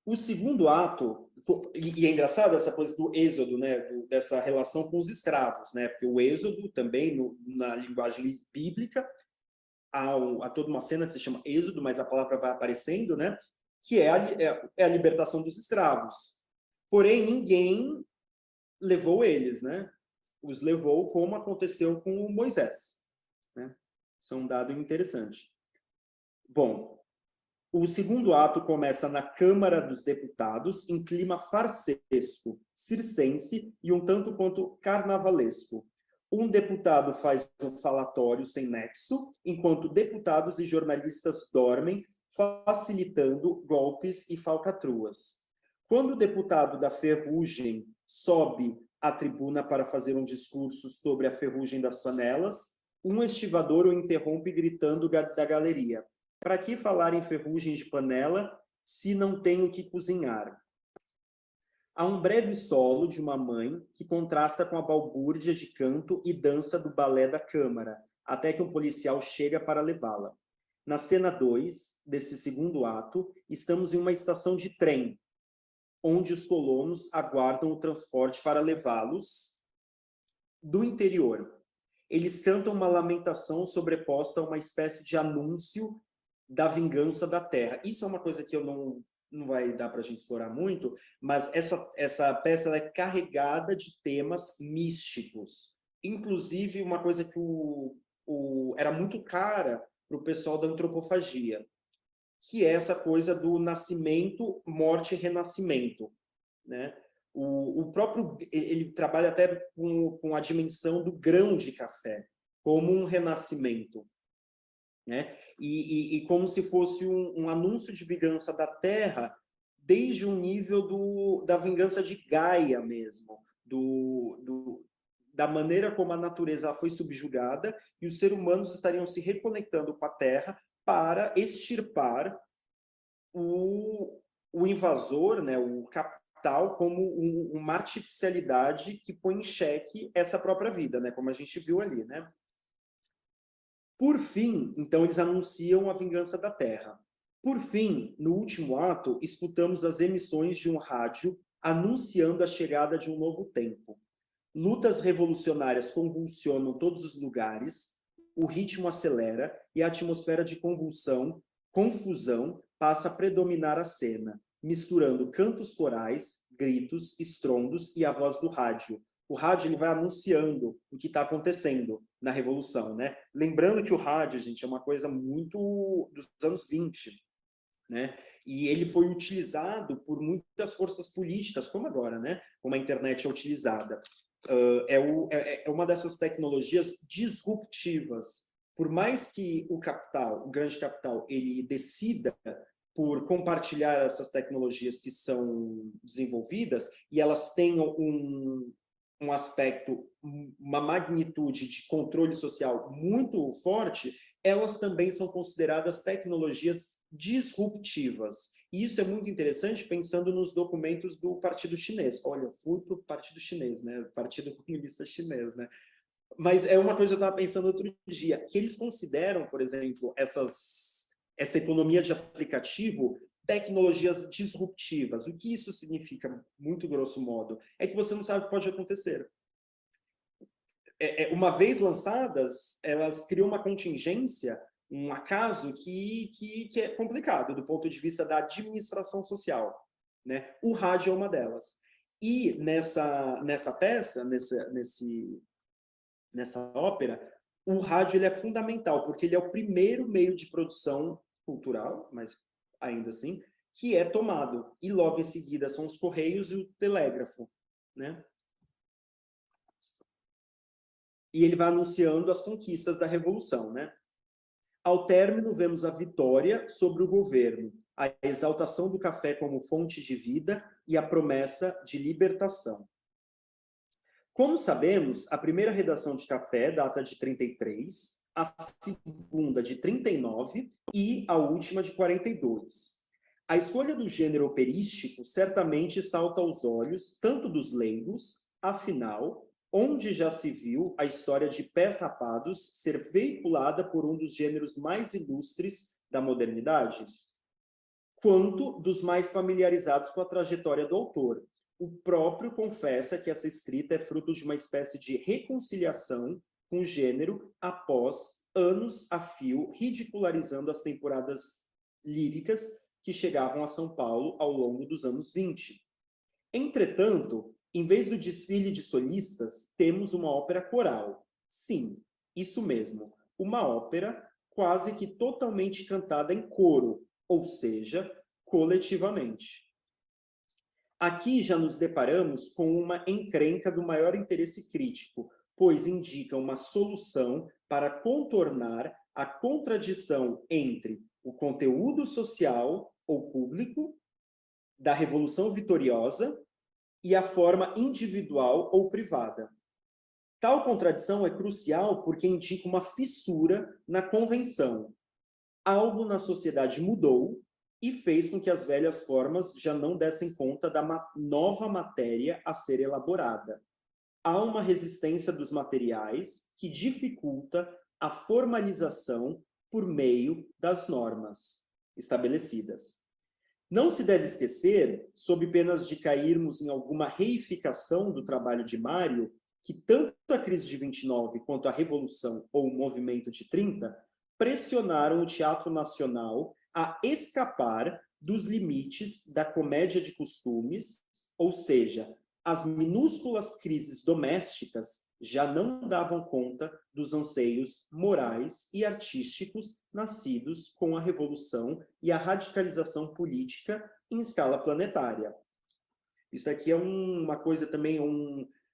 [SPEAKER 1] O segundo ato, e é engraçado essa coisa do êxodo, né, dessa relação com os escravos, né, porque o êxodo também, na linguagem bíblica, há toda uma cena que se chama êxodo, mas a palavra vai aparecendo, né, que é a libertação dos escravos. Porém, ninguém levou eles, né? Os levou como aconteceu com o Moisés, né? Isso é um dado interessante. Bom, o segundo ato começa na Câmara dos Deputados, em clima farsesco, circense e um tanto quanto carnavalesco. Um deputado faz um falatório sem nexo, enquanto deputados e jornalistas dormem, facilitando golpes e falcatruas. Quando o deputado da Ferrugem sobe à tribuna para fazer um discurso sobre a ferrugem das panelas, um estivador o interrompe gritando da galeria: "Para que falar em ferrugem de panela se não tenho o que cozinhar?" Há um breve solo de uma mãe que contrasta com a balbúrdia de canto e dança do balé da Câmara, até que um policial chega para levá-la. Na cena 2, desse segundo ato, estamos em uma estação de trem, onde os colonos aguardam o transporte para levá-los do interior. Eles cantam uma lamentação sobreposta a uma espécie de anúncio da vingança da terra. Isso é uma coisa que eu não vai dar para a gente explorar muito, mas essa peça ela é carregada de temas místicos. Inclusive, uma coisa que era muito cara para o pessoal da antropofagia, que é essa coisa do nascimento, morte e renascimento, né? O próprio, ele trabalha até com a dimensão do grão de café, como um renascimento, né? E como se fosse um anúncio de vingança da Terra, desde o nível da vingança de Gaia mesmo, da maneira como a natureza foi subjugada, e os seres humanos estariam se reconectando com a Terra para extirpar o invasor, né, o capital, como uma artificialidade que põe em xeque essa própria vida, né, como a gente viu ali, né? Por fim, então, eles anunciam a vingança da Terra. Por fim, no último ato, escutamos as emissões de um rádio anunciando a chegada de um novo tempo. Lutas revolucionárias convulsionam todos os lugares, o ritmo acelera e a atmosfera de confusão passa a predominar a cena, misturando cantos corais, gritos, estrondos e a voz do rádio. O rádio ele vai anunciando o que está acontecendo na Revolução, né? Lembrando que o rádio, gente, é uma coisa muito dos anos 20, né? E ele foi utilizado por muitas forças políticas, como agora, né? Como a internet é utilizada. É uma dessas tecnologias disruptivas. Por mais que o grande capital, ele decida por compartilhar essas tecnologias que são desenvolvidas e elas tenham um aspecto, uma magnitude de controle social muito forte, elas também são consideradas tecnologias disruptivas. E isso é muito interessante pensando nos documentos do Partido Chinês. Olha, eu fui para o Partido Chinês, né? Partido Comunista Chinês, né? Mas é uma coisa que eu estava pensando outro dia, que eles consideram, por exemplo, essa economia de aplicativo tecnologias disruptivas. O que isso significa, muito grosso modo? É que você não sabe o que pode acontecer. Uma vez lançadas, elas criam uma contingência, um acaso que é complicado do ponto de vista da administração social, né? O rádio é uma delas. E nessa peça, nessa ópera, o rádio ele é fundamental, porque ele é o primeiro meio de produção cultural, mas ainda assim, que é tomado. E logo em seguida são os correios e o telégrafo, né? E ele vai anunciando as conquistas da Revolução, né? Ao término, vemos a vitória sobre o governo, a exaltação do café como fonte de vida e a promessa de libertação. Como sabemos, a primeira redação de Café data de 33, a segunda de 39 e a última de 42. A escolha do gênero operístico certamente salta aos olhos tanto dos leigos, afinal, onde já se viu a história de Pés Rapados ser veiculada por um dos gêneros mais ilustres da modernidade, quanto dos mais familiarizados com a trajetória do autor. O próprio confessa que essa escrita é fruto de uma espécie de reconciliação com o gênero após anos a fio ridicularizando as temporadas líricas que chegavam a São Paulo ao longo dos anos 20. Entretanto, em vez do desfile de solistas, temos uma ópera coral. Sim, isso mesmo, uma ópera quase que totalmente cantada em coro, ou seja, coletivamente. Aqui já nos deparamos com uma encrenca do maior interesse crítico, pois indica uma solução para contornar a contradição entre o conteúdo social ou público da Revolução Vitoriosa e a forma individual ou privada. Tal contradição é crucial porque indica uma fissura na convenção. Algo na sociedade mudou e fez com que as velhas formas já não dessem conta da nova matéria a ser elaborada. Há uma resistência dos materiais que dificulta a formalização por meio das normas estabelecidas. Não se deve esquecer, sob penas de cairmos em alguma reificação do trabalho de Mário, que tanto a crise de 29 quanto a Revolução ou o movimento de 30 pressionaram o Teatro Nacional a escapar dos limites da comédia de costumes, ou seja, as minúsculas crises domésticas já não davam conta dos anseios morais e artísticos nascidos com a Revolução e a radicalização política em escala planetária. Isso aqui é uma coisa também,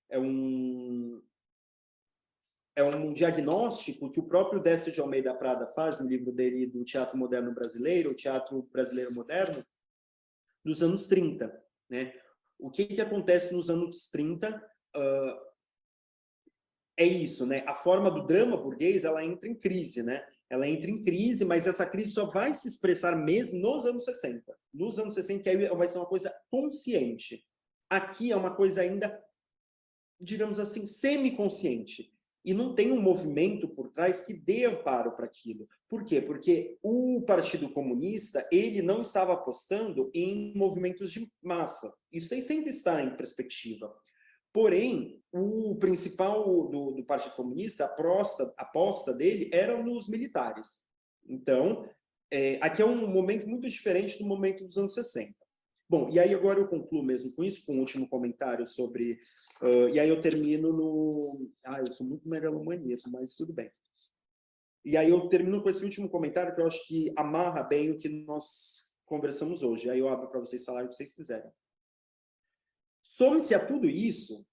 [SPEAKER 1] é um diagnóstico que o próprio Décio de Almeida Prada faz no livro dele do Teatro Moderno Brasileiro, o Teatro Brasileiro Moderno, dos anos 30. Né? O que acontece nos anos 30 é isso, né? A forma do drama burguês, ela entra em crise, né? Ela entra em crise, mas essa crise só vai se expressar mesmo nos anos 60. Nos anos 60, que aí vai ser uma coisa consciente. Aqui é uma coisa ainda, digamos assim, semiconsciente. E não tem um movimento por trás que dê amparo para aquilo. Por quê? Porque o Partido Comunista, ele não estava apostando em movimentos de massa. Isso aí sempre está em perspectiva. Porém, o principal do Partido Comunista, a aposta dele era nos militares. Então, aqui é um momento muito diferente do momento dos anos 60. Bom, e aí agora eu concluo mesmo com isso, com um último comentário sobre... e aí eu termino no... eu sou muito megalomaníaco, mas tudo bem. E aí eu termino com esse último comentário que eu acho que amarra bem o que nós conversamos hoje. Aí eu abro para vocês falarem o que vocês quiserem. Some-se a tudo isso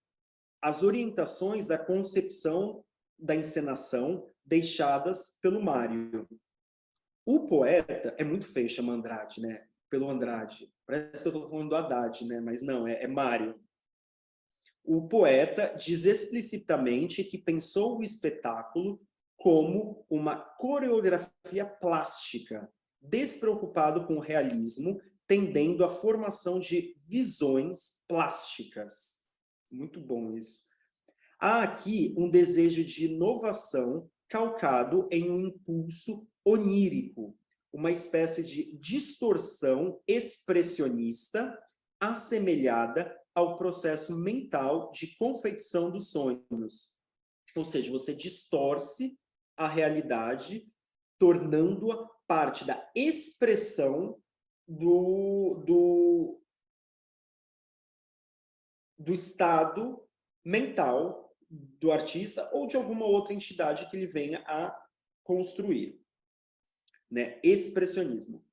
[SPEAKER 1] as orientações da concepção da encenação deixadas pelo Mário. O poeta é muito feio, chama Andrade, né? Pelo Andrade. Parece que eu estou falando do Haddad, né? Mas não, é Mário. O poeta diz explicitamente que pensou o espetáculo como uma coreografia plástica, despreocupado com o realismo, tendendo à formação de visões plásticas. Muito bom isso. Há aqui um desejo de inovação calcado em um impulso onírico, uma espécie de distorção expressionista assemelhada ao processo mental de confecção dos sonhos. Ou seja, você distorce a realidade, tornando-a parte da expressão do estado mental do artista ou de alguma outra entidade que ele venha a construir. Né? Expressionismo.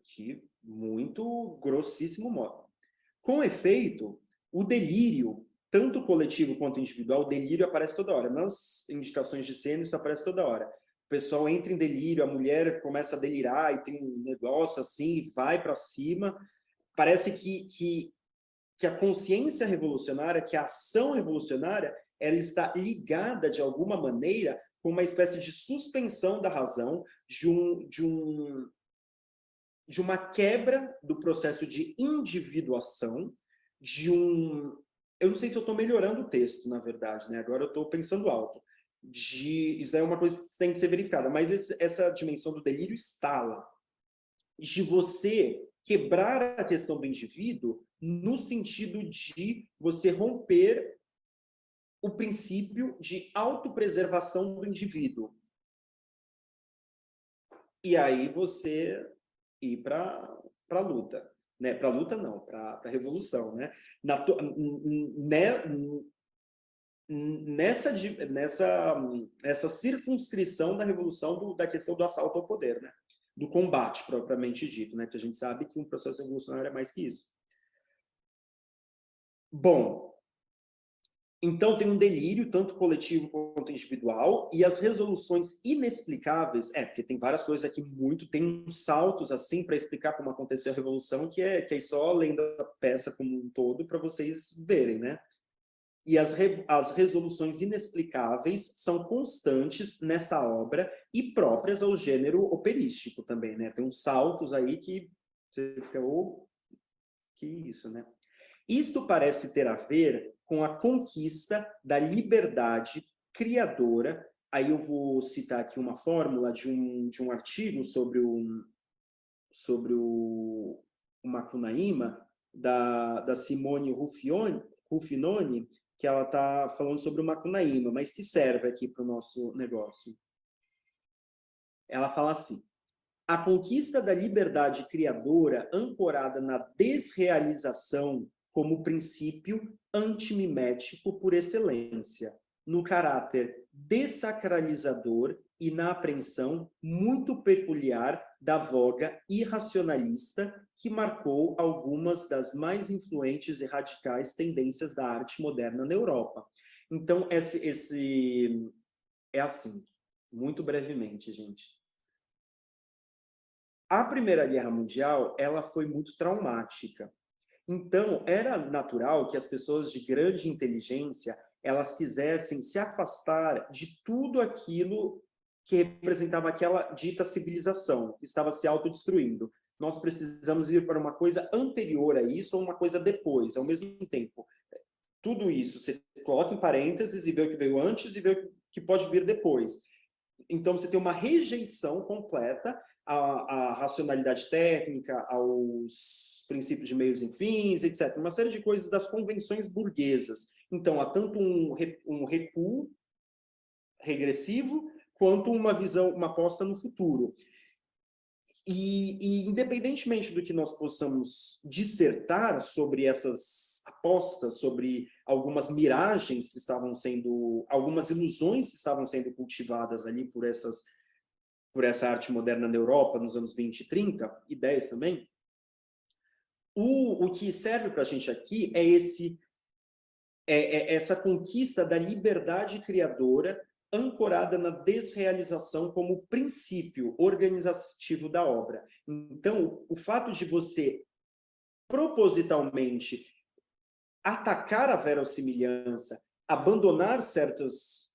[SPEAKER 1] De muito grossíssimo modo. Com efeito, o delírio, tanto coletivo quanto individual, o delírio aparece toda hora. Nas indicações de cena, isso aparece toda hora. O pessoal entra em delírio, a mulher começa a delirar e tem um negócio assim, vai para cima. Parece que a consciência revolucionária, que a ação revolucionária, ela está ligada, de alguma maneira, com uma espécie de suspensão da razão, de uma quebra do processo de individuação, eu não sei se eu estou melhorando o texto, na verdade, né? Agora eu estou pensando alto. Isso daí é uma coisa que tem que ser verificada, mas essa dimensão do delírio está lá. De você quebrar a questão do indivíduo no sentido de você romper o princípio de autopreservação do indivíduo. E aí você ir para a luta. Né? Para a luta, não, para a revolução. Né? Nessa circunscrição da revolução, da questão do assalto ao poder, né? Do combate, propriamente dito, né? Porque a gente sabe que um processo revolucionário é mais que isso. Bom, então tem um delírio, tanto coletivo quanto individual, e as resoluções inexplicáveis, porque tem várias coisas aqui tem uns saltos assim para explicar como aconteceu a revolução, que é só lendo a peça como um todo para vocês verem, né? E as resoluções inexplicáveis são constantes nessa obra e próprias ao gênero operístico também, né? Tem uns saltos aí que você fica, que isso, né? Isto parece ter a ver com a conquista da liberdade criadora. Aí eu vou citar aqui uma fórmula de um artigo sobre o Macunaíma, da Simone Ruffinoni, que ela está falando sobre o Macunaíma, mas que serve aqui para o nosso negócio. Ela fala assim: a conquista da liberdade criadora ancorada na desrealização como princípio antimimético por excelência, no caráter dessacralizador e na apreensão muito peculiar da voga irracionalista que marcou algumas das mais influentes e radicais tendências da arte moderna na Europa. Então, esse é assim, muito brevemente, gente. A Primeira Guerra Mundial, ela foi muito traumática. Então, era natural que as pessoas de grande inteligência, elas quisessem se afastar de tudo aquilo que representava aquela dita civilização, que estava se autodestruindo. Nós precisamos ir para uma coisa anterior a isso ou uma coisa depois, ao mesmo tempo. Tudo isso, você coloca em parênteses e vê o que veio antes e vê o que pode vir depois. Então, você tem uma rejeição completa à racionalidade técnica, aos princípios de meios e fins, etc. Uma série de coisas das convenções burguesas. Então, há tanto um recuo regressivo, quanto uma visão, uma aposta no futuro. E independentemente do que nós possamos dissertar sobre essas apostas, sobre algumas miragens que estavam sendo, algumas ilusões que estavam sendo cultivadas ali por essa arte moderna na Europa nos anos 20 e 30, e 10 também, o que serve para a gente aqui é essa conquista da liberdade criadora ancorada na desrealização como princípio organizativo da obra. Então, o fato de você propositalmente atacar a verossimilhança, abandonar certas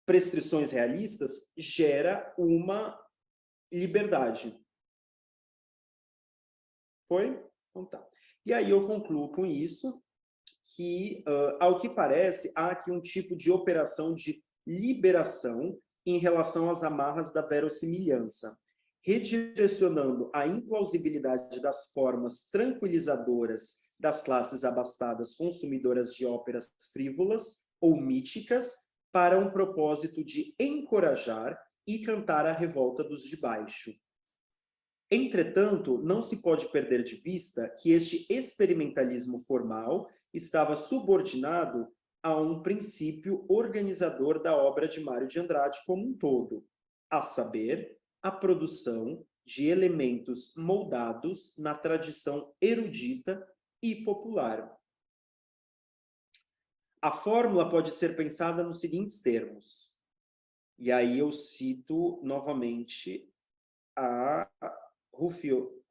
[SPEAKER 1] prescrições realistas, gera uma liberdade. Foi? Então tá. E aí eu concluo com isso, que, ao que parece, há aqui um tipo de operação de liberação em relação às amarras da verossimilhança, redirecionando a implausibilidade das formas tranquilizadoras das classes abastadas consumidoras de óperas frívolas ou míticas para um propósito de encorajar e cantar a revolta dos de baixo. Entretanto, não se pode perder de vista que este experimentalismo formal estava subordinado a um princípio organizador da obra de Mário de Andrade como um todo, a saber, a produção de elementos moldados na tradição erudita e popular. A fórmula pode ser pensada nos seguintes termos. E aí eu cito novamente a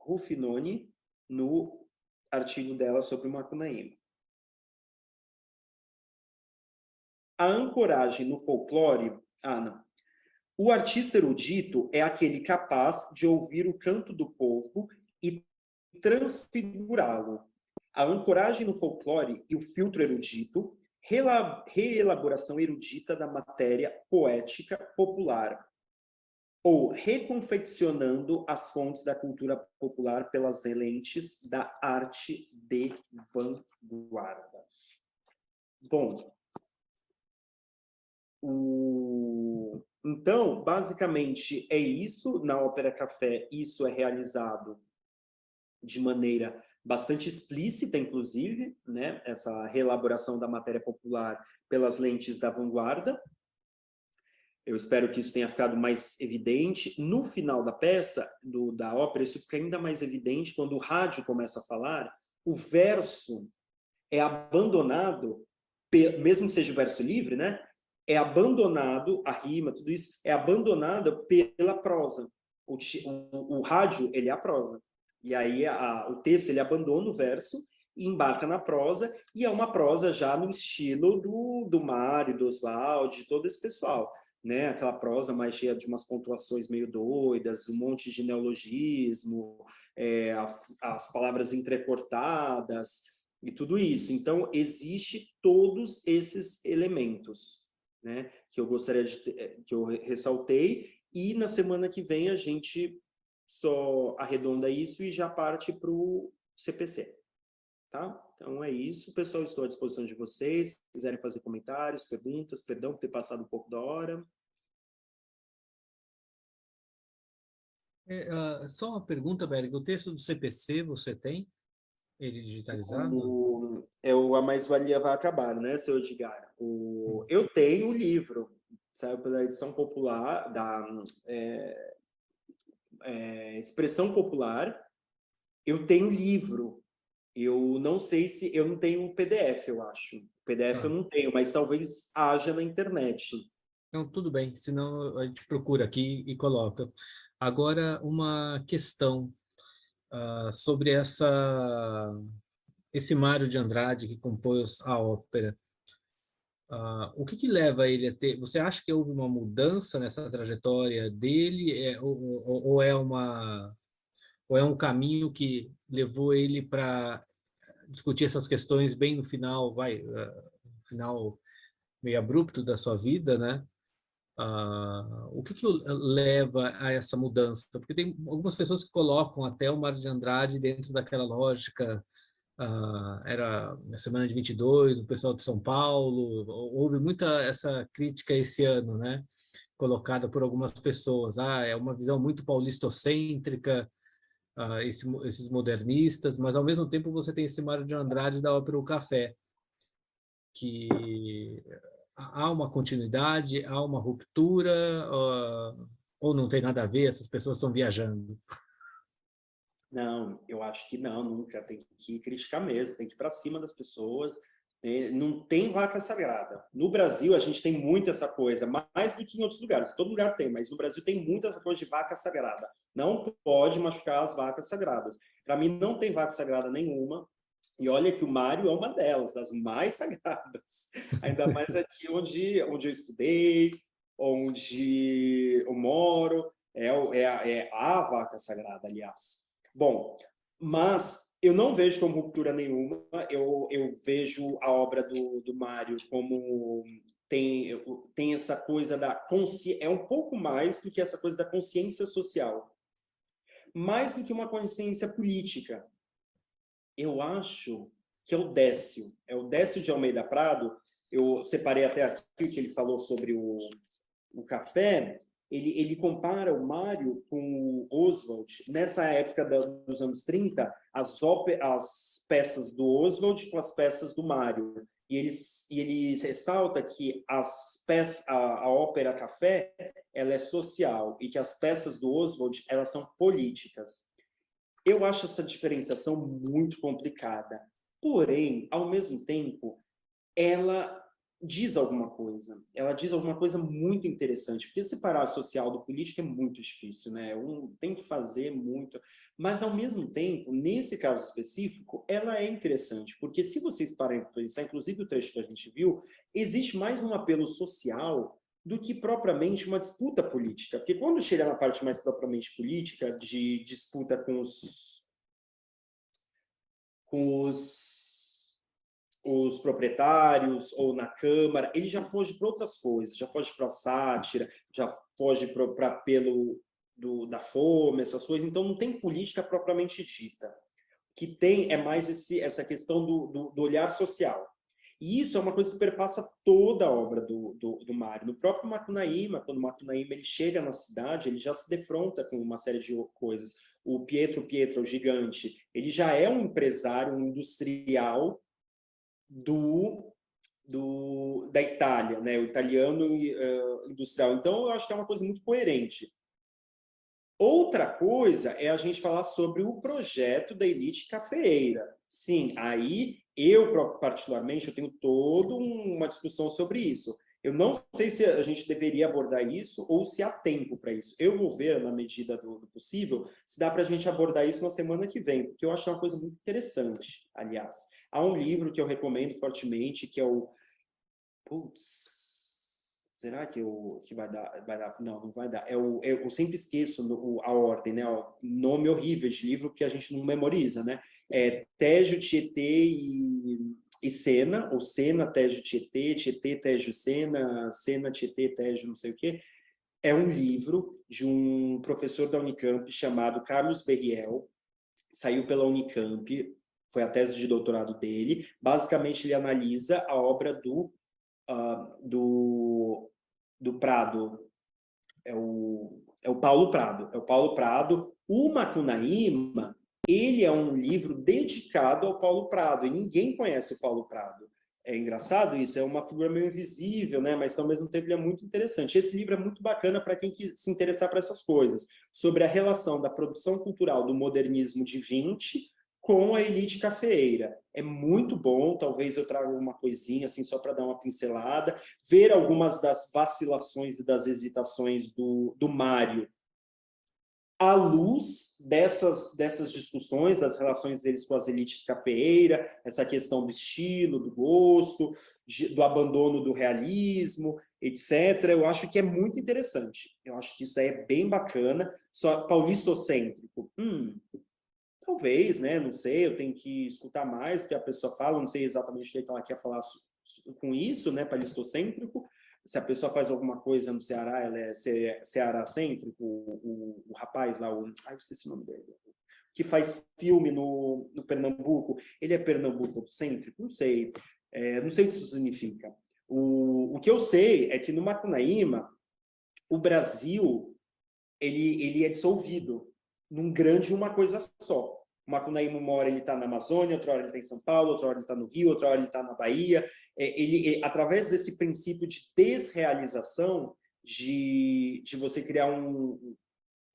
[SPEAKER 1] Ruffinoni no artigo dela sobre o Macunaíma. A ancoragem no folclore... O artista erudito é aquele capaz de ouvir o canto do povo e transfigurá-lo. A ancoragem no folclore e o filtro erudito, reelaboração erudita da matéria poética popular, ou reconfeccionando as fontes da cultura popular pelas lentes da arte de vanguarda. Bom, então, basicamente, é isso. Na Ópera Café, isso é realizado de maneira bastante explícita, inclusive, né? Essa reelaboração da matéria popular pelas lentes da vanguarda. Eu espero que isso tenha ficado mais evidente. No final da peça, da ópera, isso fica ainda mais evidente quando o rádio começa a falar. O verso é abandonado, mesmo que seja o verso livre, né? É abandonado, a rima, tudo isso, é abandonado pela prosa. O rádio, ele é a prosa. E aí o texto, ele abandona o verso e embarca na prosa, e é uma prosa já no estilo do Mário, do Oswald, de todo esse pessoal, né? Aquela prosa mais cheia de umas pontuações meio doidas, um monte de neologismo, as palavras entrecortadas e tudo isso. Então, existe todos esses elementos, né, que eu gostaria que eu ressaltei, e na semana que vem a gente só arredonda isso e já parte para o CPC, tá? Então é isso, pessoal, estou à disposição de vocês, se quiserem fazer comentários, perguntas, perdão por ter passado um pouco da hora.
[SPEAKER 2] Só uma pergunta, Berg, o texto do CPC você tem ele digitalizado?
[SPEAKER 1] A mais-valia vai acabar, né, seu Edgar? Eu tenho o livro, saiu pela edição popular, da Expressão Popular. Eu tenho o livro. Eu não sei se... Eu não tenho o PDF, eu acho. O PDF eu não tenho, mas talvez haja na internet.
[SPEAKER 2] Não, tudo bem, senão a gente procura aqui e coloca. Agora, uma questão sobre esse Mário de Andrade que compôs a ópera. O que leva ele a ter... Você acha que houve uma mudança nessa trajetória dele, ou é um caminho que levou ele para discutir essas questões bem no final, no final meio abrupto da sua vida, né? O que leva a essa mudança? Porque tem algumas pessoas que colocam até o Mário de Andrade dentro daquela lógica. Era na semana de 22, o pessoal de São Paulo, houve muita essa crítica esse ano, né? Colocada por algumas pessoas. É uma visão muito paulistocêntrica, esses modernistas, mas ao mesmo tempo você tem esse Mário de Andrade da ópera O Café, que há uma continuidade, há uma ruptura, ou não tem nada a ver, essas pessoas estão viajando?
[SPEAKER 1] Não, eu acho que não, nunca. Tem que criticar mesmo, tem que ir para cima das pessoas, Não tem vaca sagrada. No Brasil, a gente tem muito essa coisa, mais do que em outros lugares. Todo lugar tem, mas no Brasil tem muito essa coisa de vaca sagrada. Não pode machucar as vacas sagradas. Para mim, não tem vaca sagrada nenhuma. E olha que o Mário é uma delas, das mais sagradas. Ainda mais aqui onde eu estudei, onde eu moro. É a vaca sagrada, aliás. Bom, mas eu não vejo como ruptura nenhuma. Eu vejo a obra do Mário como tem essa coisa da consciência, é um pouco mais do que essa coisa da consciência social, mais do que uma consciência política. Eu acho que é o Décio de Almeida Prado. Eu separei até aqui que ele falou sobre o café. Ele compara o Mário com o Oswald. Nessa época dos anos 30, as peças do Oswald com as peças do Mário. E ele ressalta que a ópera Café ela é social e que as peças do Oswald elas são políticas. Eu acho essa diferenciação muito complicada. Porém, ao mesmo tempo, ela diz alguma coisa. Ela diz alguma coisa muito interessante, porque separar o social do político é muito difícil, né? Tem que fazer muito. Mas, ao mesmo tempo, nesse caso específico, ela é interessante, porque se vocês pararem para pensar, inclusive o trecho que a gente viu, existe mais um apelo social do que propriamente uma disputa política. Porque quando chega na parte mais propriamente política, de disputa com os proprietários ou na Câmara, ele já foge para outras coisas, já foge para a sátira, já foge para apelo da fome, essas coisas. Então, não tem política propriamente dita. O que tem é mais essa questão do olhar social. E isso é uma coisa que perpassa toda a obra do Mário. No próprio Macunaíma, quando o Macunaíma ele chega na cidade, ele já se defronta com uma série de coisas. O Pietro, o gigante, ele já é um empresário, um industrial da Itália, né? O italiano industrial. Então, eu acho que é uma coisa muito coerente. Outra coisa é a gente falar sobre o projeto da elite cafeeira. Sim, aí eu, particularmente, eu tenho toda uma discussão sobre isso. Eu não sei se a gente deveria abordar isso ou se há tempo para isso. Eu vou ver, na medida do possível, se dá para a gente abordar isso na semana que vem, porque eu acho uma coisa muito interessante, aliás. Há um livro que eu recomendo fortemente, que é o... Será que vai dar? Não, não vai dar. Eu sempre esqueço a ordem, né? O nome horrível de livro que a gente não memoriza, né? É Tejo, Tietê e Sena, ou Sena, Tejo, Tietê, Tietê, Tejo, Sena, Sena, Tietê, Tejo, não sei o quê. É um livro de um professor da Unicamp chamado Carlos Berriel, saiu pela Unicamp, foi a tese de doutorado dele. Basicamente, ele analisa a obra do Prado, é o Paulo Prado. O Macunaíma, ele é um livro dedicado ao Paulo Prado, e ninguém conhece o Paulo Prado. É engraçado isso, é uma figura meio invisível, né? Mas ao mesmo tempo ele é muito interessante. Esse livro é muito bacana para quem se interessar por essas coisas, sobre a relação da produção cultural do modernismo de 20 com a elite cafeeira. É muito bom, talvez eu traga uma coisinha assim só para dar uma pincelada, ver algumas das vacilações e das hesitações do Mário à luz dessas discussões, das relações deles com as elites cafeeira, essa questão do estilo, do gosto, do abandono do realismo, etc. Eu acho que é muito interessante. Eu acho que isso aí é bem bacana. Só paulistocêntrico. Talvez, né? Não sei, eu tenho que escutar mais o que a pessoa fala, não sei exatamente o que ela quer falar com isso, né? Paulistocêntrico. Se a pessoa faz alguma coisa no Ceará, ela é ceará-cêntrico, o rapaz lá, eu esqueci o nome dele, que faz filme no Pernambuco, ele é pernambuco-cêntrico? Não sei. Não sei o que isso significa. O que eu sei é que no Macunaíma, o Brasil, ele é dissolvido num grande uma coisa só. O Macunaíma, uma hora ele está na Amazônia, outra hora ele está em São Paulo, outra hora ele está no Rio, outra hora ele está na Bahia. Através desse princípio de desrealização, de você criar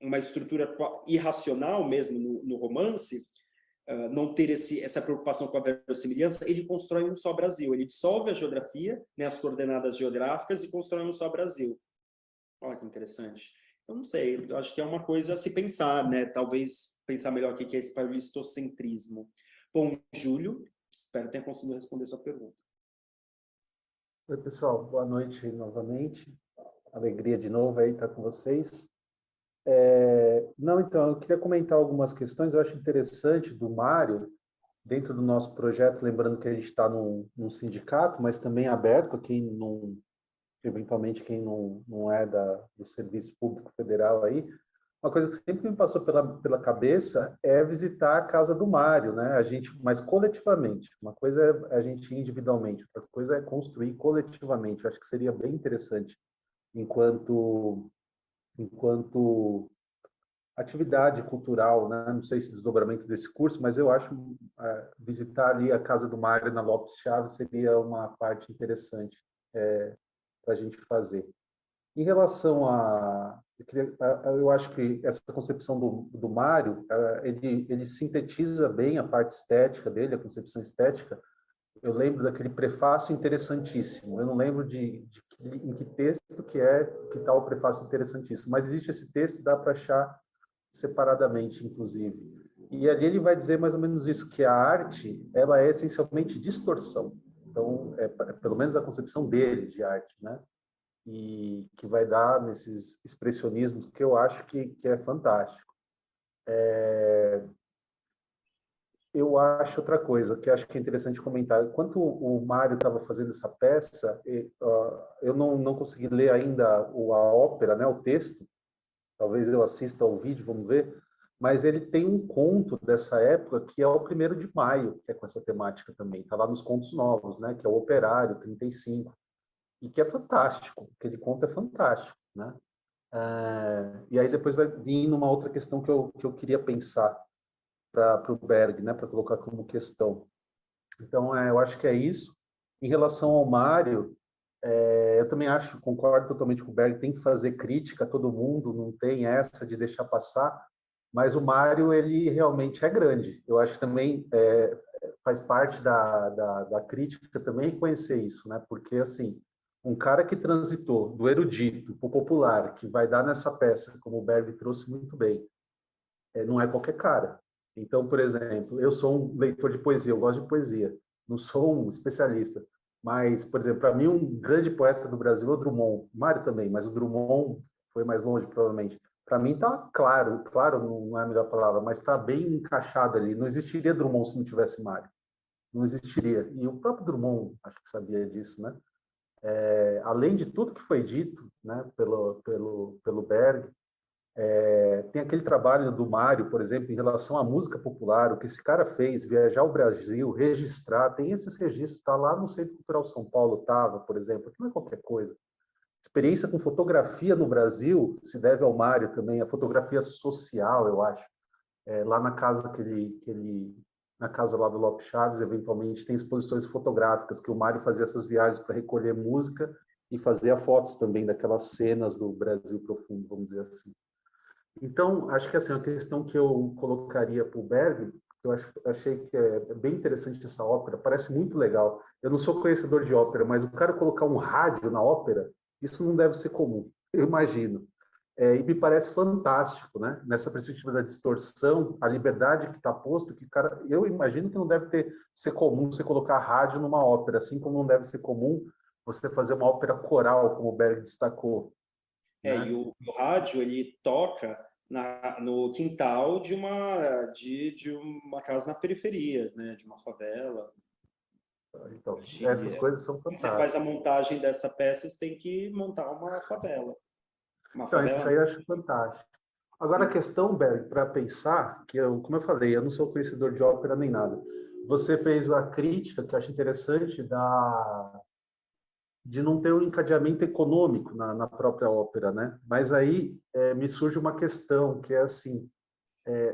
[SPEAKER 1] uma estrutura irracional mesmo no romance, não ter essa preocupação com a verossimilhança, ele constrói um só Brasil. Ele dissolve a geografia, né, as coordenadas geográficas, e constrói um só Brasil. Olha que interessante. Eu não sei, eu acho que é uma coisa a se pensar, né? Talvez pensar melhor o que é esse paulistocentrismo. Bom, Júlio, espero que tenha conseguido responder sua pergunta.
[SPEAKER 6] Oi, pessoal, boa noite novamente. Alegria de novo aí estar com vocês. Não, então, eu queria comentar algumas questões, eu acho interessante do Mário, dentro do nosso projeto, lembrando que a gente está num sindicato, mas também aberto a quem não, eventualmente quem não é do Serviço Público Federal aí. Uma coisa que sempre me passou pela cabeça é visitar a casa do Mário, né? A gente, mas coletivamente. Uma coisa é a gente individualmente, outra coisa é construir coletivamente. Eu acho que seria bem interessante enquanto atividade cultural, né? Não sei se desdobramento desse curso, mas eu acho visitar ali a casa do Mário na Lopes Chaves seria uma parte interessante para a gente fazer. Em relação eu acho que essa concepção do Mário, ele sintetiza bem a parte estética dele, a concepção estética. Eu lembro daquele prefácio interessantíssimo. Eu não lembro em que texto que está o prefácio interessantíssimo, mas existe esse texto, dá para achar separadamente, inclusive. E ali ele vai dizer mais ou menos isso, que a arte, ela é essencialmente distorção. Então, pelo menos a concepção dele de arte, né? E que vai dar nesses expressionismos que eu acho que é fantástico. Eu acho outra coisa que acho que é interessante comentar. Enquanto o Mário estava fazendo essa peça, eu não consegui ler ainda a ópera, né, o texto. Talvez eu assista ao vídeo, vamos ver. Mas ele tem um conto dessa época que é o 1º de Maio, que é com essa temática também. Está lá nos Contos Novos, né, que é o Operário, 35. E que é fantástico. Aquele conto é fantástico, né? E aí depois vai vir numa outra questão que eu queria pensar para o Berg, né, para colocar como questão. Então, eu acho que é isso. Em relação ao Mário, eu também concordo totalmente com o Berg, tem que fazer crítica a todo mundo, não tem essa de deixar passar, mas o Mário, ele realmente é grande. Eu acho que também faz parte da crítica também reconhecer isso, né? Porque, assim, um cara que transitou do erudito para o popular, que vai dar nessa peça, como o Berg trouxe muito bem, não é qualquer cara. Então, por exemplo, eu sou um leitor de poesia, eu gosto de poesia, não sou um especialista, mas, por exemplo, para mim, um grande poeta do Brasil é o Drummond, Mário também, mas o Drummond foi mais longe, provavelmente. Para mim está claro não é a melhor palavra, mas está bem encaixado ali. Não existiria Drummond se não tivesse Mário. Não existiria. E o próprio Drummond, acho que sabia disso, né? Além de tudo que foi dito, né, pelo Berg, tem aquele trabalho do Mário, por exemplo, em relação à música popular, o que esse cara fez, viajar ao Brasil, registrar, tem esses registros, está lá no Centro Cultural São Paulo, por exemplo, que não é qualquer coisa. Experiência com fotografia no Brasil se deve ao Mário também, a fotografia social, eu acho. Lá na casa na casa lá do Lopes Chaves, eventualmente, tem exposições fotográficas que o Mário fazia essas viagens para recolher música e fazia fotos também daquelas cenas do Brasil profundo, vamos dizer assim. Então, acho que assim, a questão que eu colocaria para o Berg, eu achei que é bem interessante essa ópera, parece muito legal. Eu não sou conhecedor de ópera, mas o cara colocar um rádio na ópera, isso não deve ser comum, eu imagino. E me parece fantástico, né? Nessa perspectiva da distorção, a liberdade que está posta, que cara, eu imagino que não deve ser comum você colocar rádio numa ópera, assim como não deve ser comum você fazer uma ópera coral, como o Berg destacou. Né?
[SPEAKER 1] E o rádio, ele toca no quintal de uma casa na periferia, né? De uma favela.
[SPEAKER 6] Então, essas coisas são fantásticas.
[SPEAKER 1] Quando você faz a montagem dessa peça, você tem que montar uma favela.
[SPEAKER 6] Então, isso aí eu acho fantástico. Agora, a questão, Berg, para pensar, como eu falei, eu não sou conhecedor de ópera nem nada. Você fez a crítica, que eu acho interessante, de não ter um encadeamento econômico na própria ópera, né? Mas aí me surge uma questão, que é assim,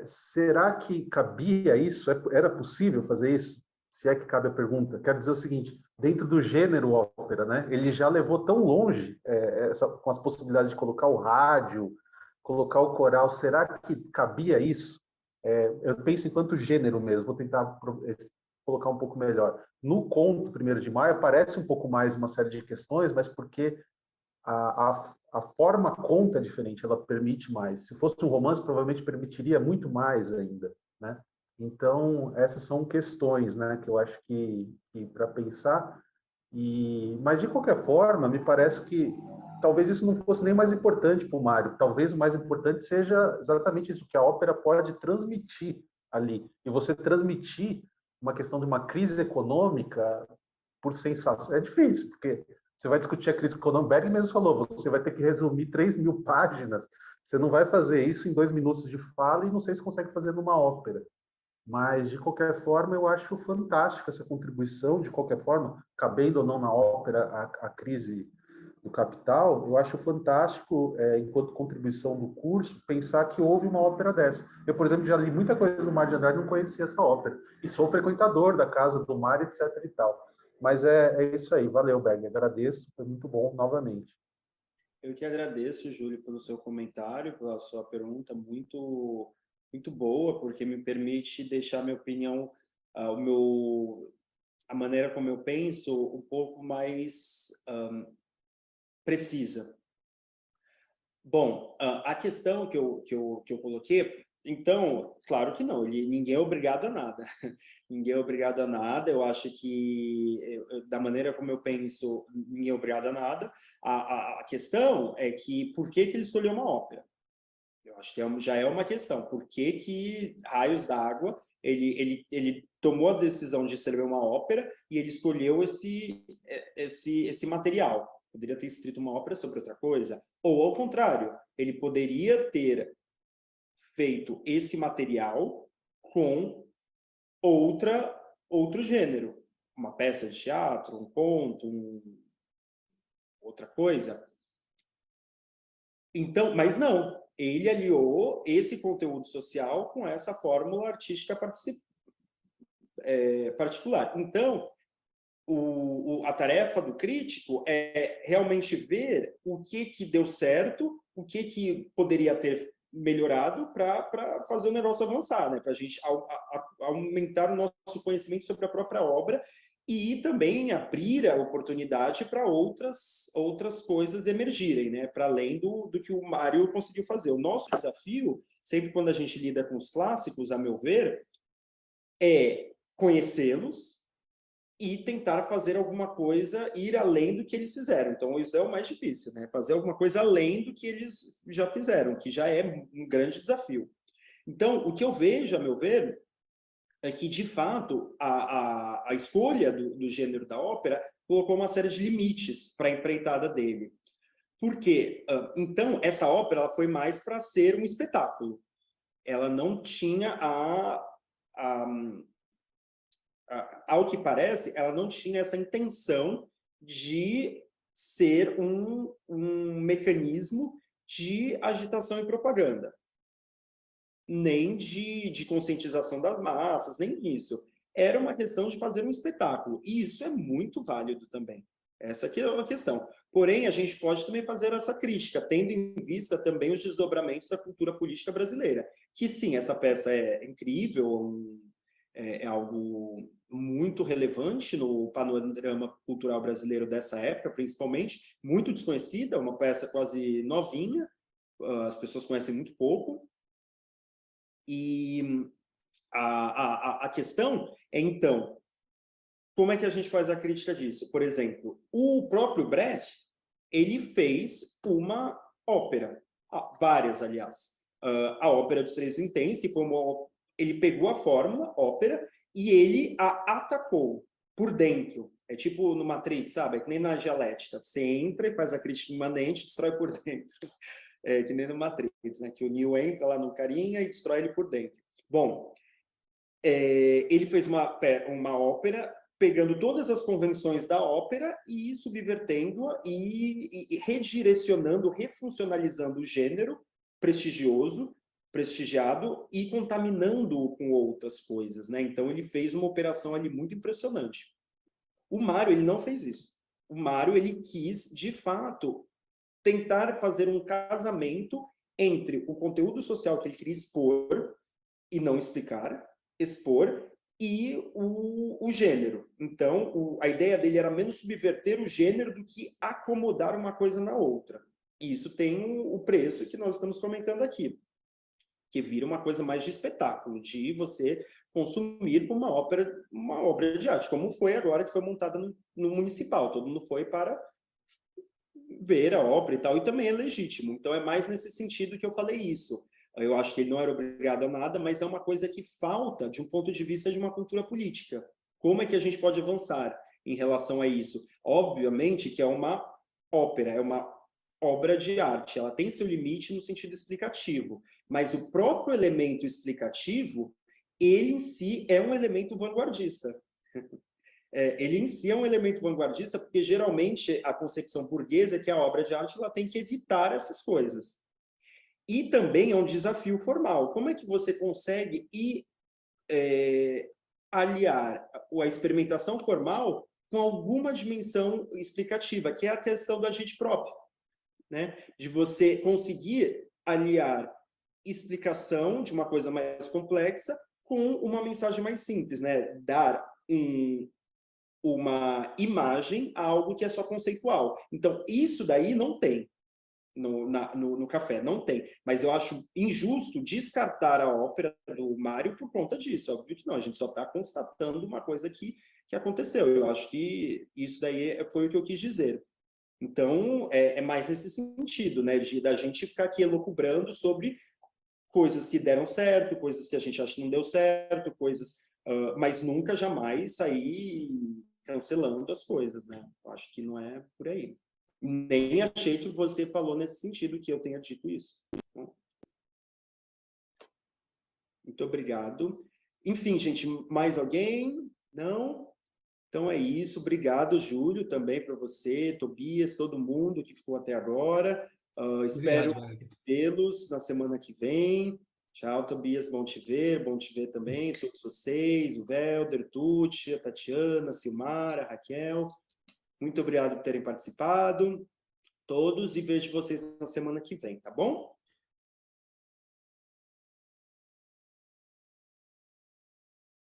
[SPEAKER 6] será que cabia isso? Era possível fazer isso? Se é que cabe a pergunta. Quero dizer o seguinte, dentro do gênero ópera, né? Ele já levou tão longe com as possibilidades de colocar o rádio, colocar o coral. Será que cabia isso? Eu penso enquanto gênero mesmo, vou tentar colocar um pouco melhor. No conto 1º de Maio aparece um pouco mais uma série de questões, mas porque a forma conta é diferente, ela permite mais. Se fosse um romance, provavelmente permitiria muito mais ainda, né? Então, essas são questões, né, que eu acho que para pensar. Mas, de qualquer forma, me parece que talvez isso não fosse nem mais importante para o Mário. Talvez o mais importante seja exatamente isso, que a ópera pode transmitir ali. E você transmitir uma questão de uma crise econômica por sensação. É difícil, porque você vai discutir a crise econômica. Berg mesmo falou, você vai ter que resumir 3.000 páginas. Você não vai fazer isso em 2 minutos de fala e não sei se consegue fazer numa ópera. Mas, de qualquer forma, eu acho fantástico essa contribuição, de qualquer forma, cabendo ou não na ópera a crise do capital, eu acho fantástico, enquanto contribuição do curso, pensar que houve uma ópera dessa. Eu, por exemplo, já li muita coisa do Mário de Andrade e não conhecia essa ópera. E sou frequentador da casa do Mário, etc. e tal. Mas é isso aí. Valeu, Berg. Agradeço. Foi muito bom novamente.
[SPEAKER 1] Eu que agradeço, Júlio, pelo seu comentário, pela sua pergunta muito, muito boa, porque me permite deixar minha opinião, a maneira como eu penso, um pouco mais precisa. Bom, a questão que eu coloquei, então, claro que não, ninguém é obrigado a nada. Ninguém é obrigado a nada, eu acho que, da maneira como eu penso, ninguém é obrigado a nada. A questão é que, por que ele escolheu uma ópera? Eu acho que já é uma questão. Por que Raios d'Água, ele tomou a decisão de escrever uma ópera e ele escolheu esse material? Poderia ter escrito uma ópera sobre outra coisa? Ou, ao contrário, ele poderia ter feito esse material com outro gênero, uma peça de teatro, um conto, outra coisa. Então, mas não, ele aliou esse conteúdo social com essa fórmula artística particular. Então, a tarefa do crítico é realmente ver o que deu certo, o que poderia ter melhorado para fazer o negócio avançar, né? Para a gente aumentar o nosso conhecimento sobre a própria obra e também abrir a oportunidade para outras coisas emergirem, né? Para além do que o Mário conseguiu fazer. O nosso desafio, sempre quando a gente lida com os clássicos, a meu ver, é conhecê-los e tentar fazer alguma coisa, ir além do que eles fizeram. Então, isso é o mais difícil, né? Fazer alguma coisa além do que eles já fizeram, que já é um grande desafio. Então, o que eu vejo, a meu ver, é que, de fato, a escolha do gênero da ópera colocou uma série de limites para a empreitada dele. Por quê? Então, essa ópera ela foi mais para ser um espetáculo. Ela não tinha ao que parece, ela não tinha essa intenção de ser um mecanismo de agitação e propaganda, nem de conscientização das massas, nem isso. Era uma questão de fazer um espetáculo, e isso é muito válido também. Essa aqui é a questão. Porém, a gente pode também fazer essa crítica, tendo em vista também os desdobramentos da cultura política brasileira. Que sim, essa peça é incrível, é algo muito relevante no panorama cultural brasileiro dessa época, principalmente, muito desconhecida, uma peça quase novinha, as pessoas conhecem muito pouco. E a questão é, então, como é que a gente faz a crítica disso? Por exemplo, o próprio Brecht, ele fez uma ópera, várias, aliás. A Ópera dos Três Vinténs, que foi ele pegou a fórmula, ópera, e ele a atacou por dentro. É tipo no Matrix, sabe? É que nem na dialética. Você entra e faz a crítica imanente e destrói por dentro. É que nem no Matrix, né? Que o Neo entra lá no carinha e destrói ele por dentro. Bom, ele fez uma ópera pegando todas as convenções da ópera e subvertendo-a e redirecionando, refuncionalizando o gênero prestigiado e contaminando-o com outras coisas, né? Então ele fez uma operação ali muito impressionante. O Mário, ele não fez isso. O Mário, ele quis, de fato, tentar fazer um casamento entre o conteúdo social que ele queria expor e não explicar, expor, e o gênero. Então, a ideia dele era menos subverter o gênero do que acomodar uma coisa na outra. E isso tem o preço que nós estamos comentando aqui, que vira uma coisa mais de espetáculo, de você consumir uma obra de arte, como foi agora que foi montada no Municipal. Todo mundo foi para ver a obra e tal, e também é legítimo. Então, é mais nesse sentido que eu falei isso. Eu acho que ele não era obrigado a nada, mas é uma coisa que falta de um ponto de vista de uma cultura política. Como é que a gente pode avançar em relação a isso? Obviamente que é uma ópera, é uma obra de arte, ela tem seu limite no sentido explicativo, mas o próprio elemento explicativo, ele em si é um elemento vanguardista. Ele em si é um elemento vanguardista porque geralmente a concepção burguesa é que a obra de arte ela tem que evitar essas coisas. E também é um desafio formal. Como é que você consegue aliar a experimentação formal com alguma dimensão explicativa, que é a questão do agente próprio, né? De você conseguir aliar explicação de uma coisa mais complexa com uma mensagem mais simples, né? Dar uma imagem a algo que é só conceitual. Então, isso daí não tem no café, não tem. Mas eu acho injusto descartar a ópera do Mário por conta disso. Óbvio que não, a gente só está constatando uma coisa que aconteceu. Eu acho que isso daí foi o que eu quis dizer. Então, é mais nesse sentido, né, da gente ficar aqui elucubrando sobre coisas que deram certo, coisas que a gente acha que não deu certo, coisas, mas nunca, jamais sair cancelando as coisas, né? Eu acho que não é por aí. Nem achei que você falou nesse sentido que eu tenha dito isso. Muito obrigado. Enfim, gente, mais alguém? Não? Então é isso. Obrigado, Júlio, também para você, Tobias, todo mundo que ficou até agora. Espero vê-los na semana que vem. Tchau, Tobias, bom te ver também, todos vocês, o Welder, Tucci, a Tatiana, a Silmara, a Raquel. Muito obrigado por terem participado, todos, e vejo vocês na semana que vem, tá bom?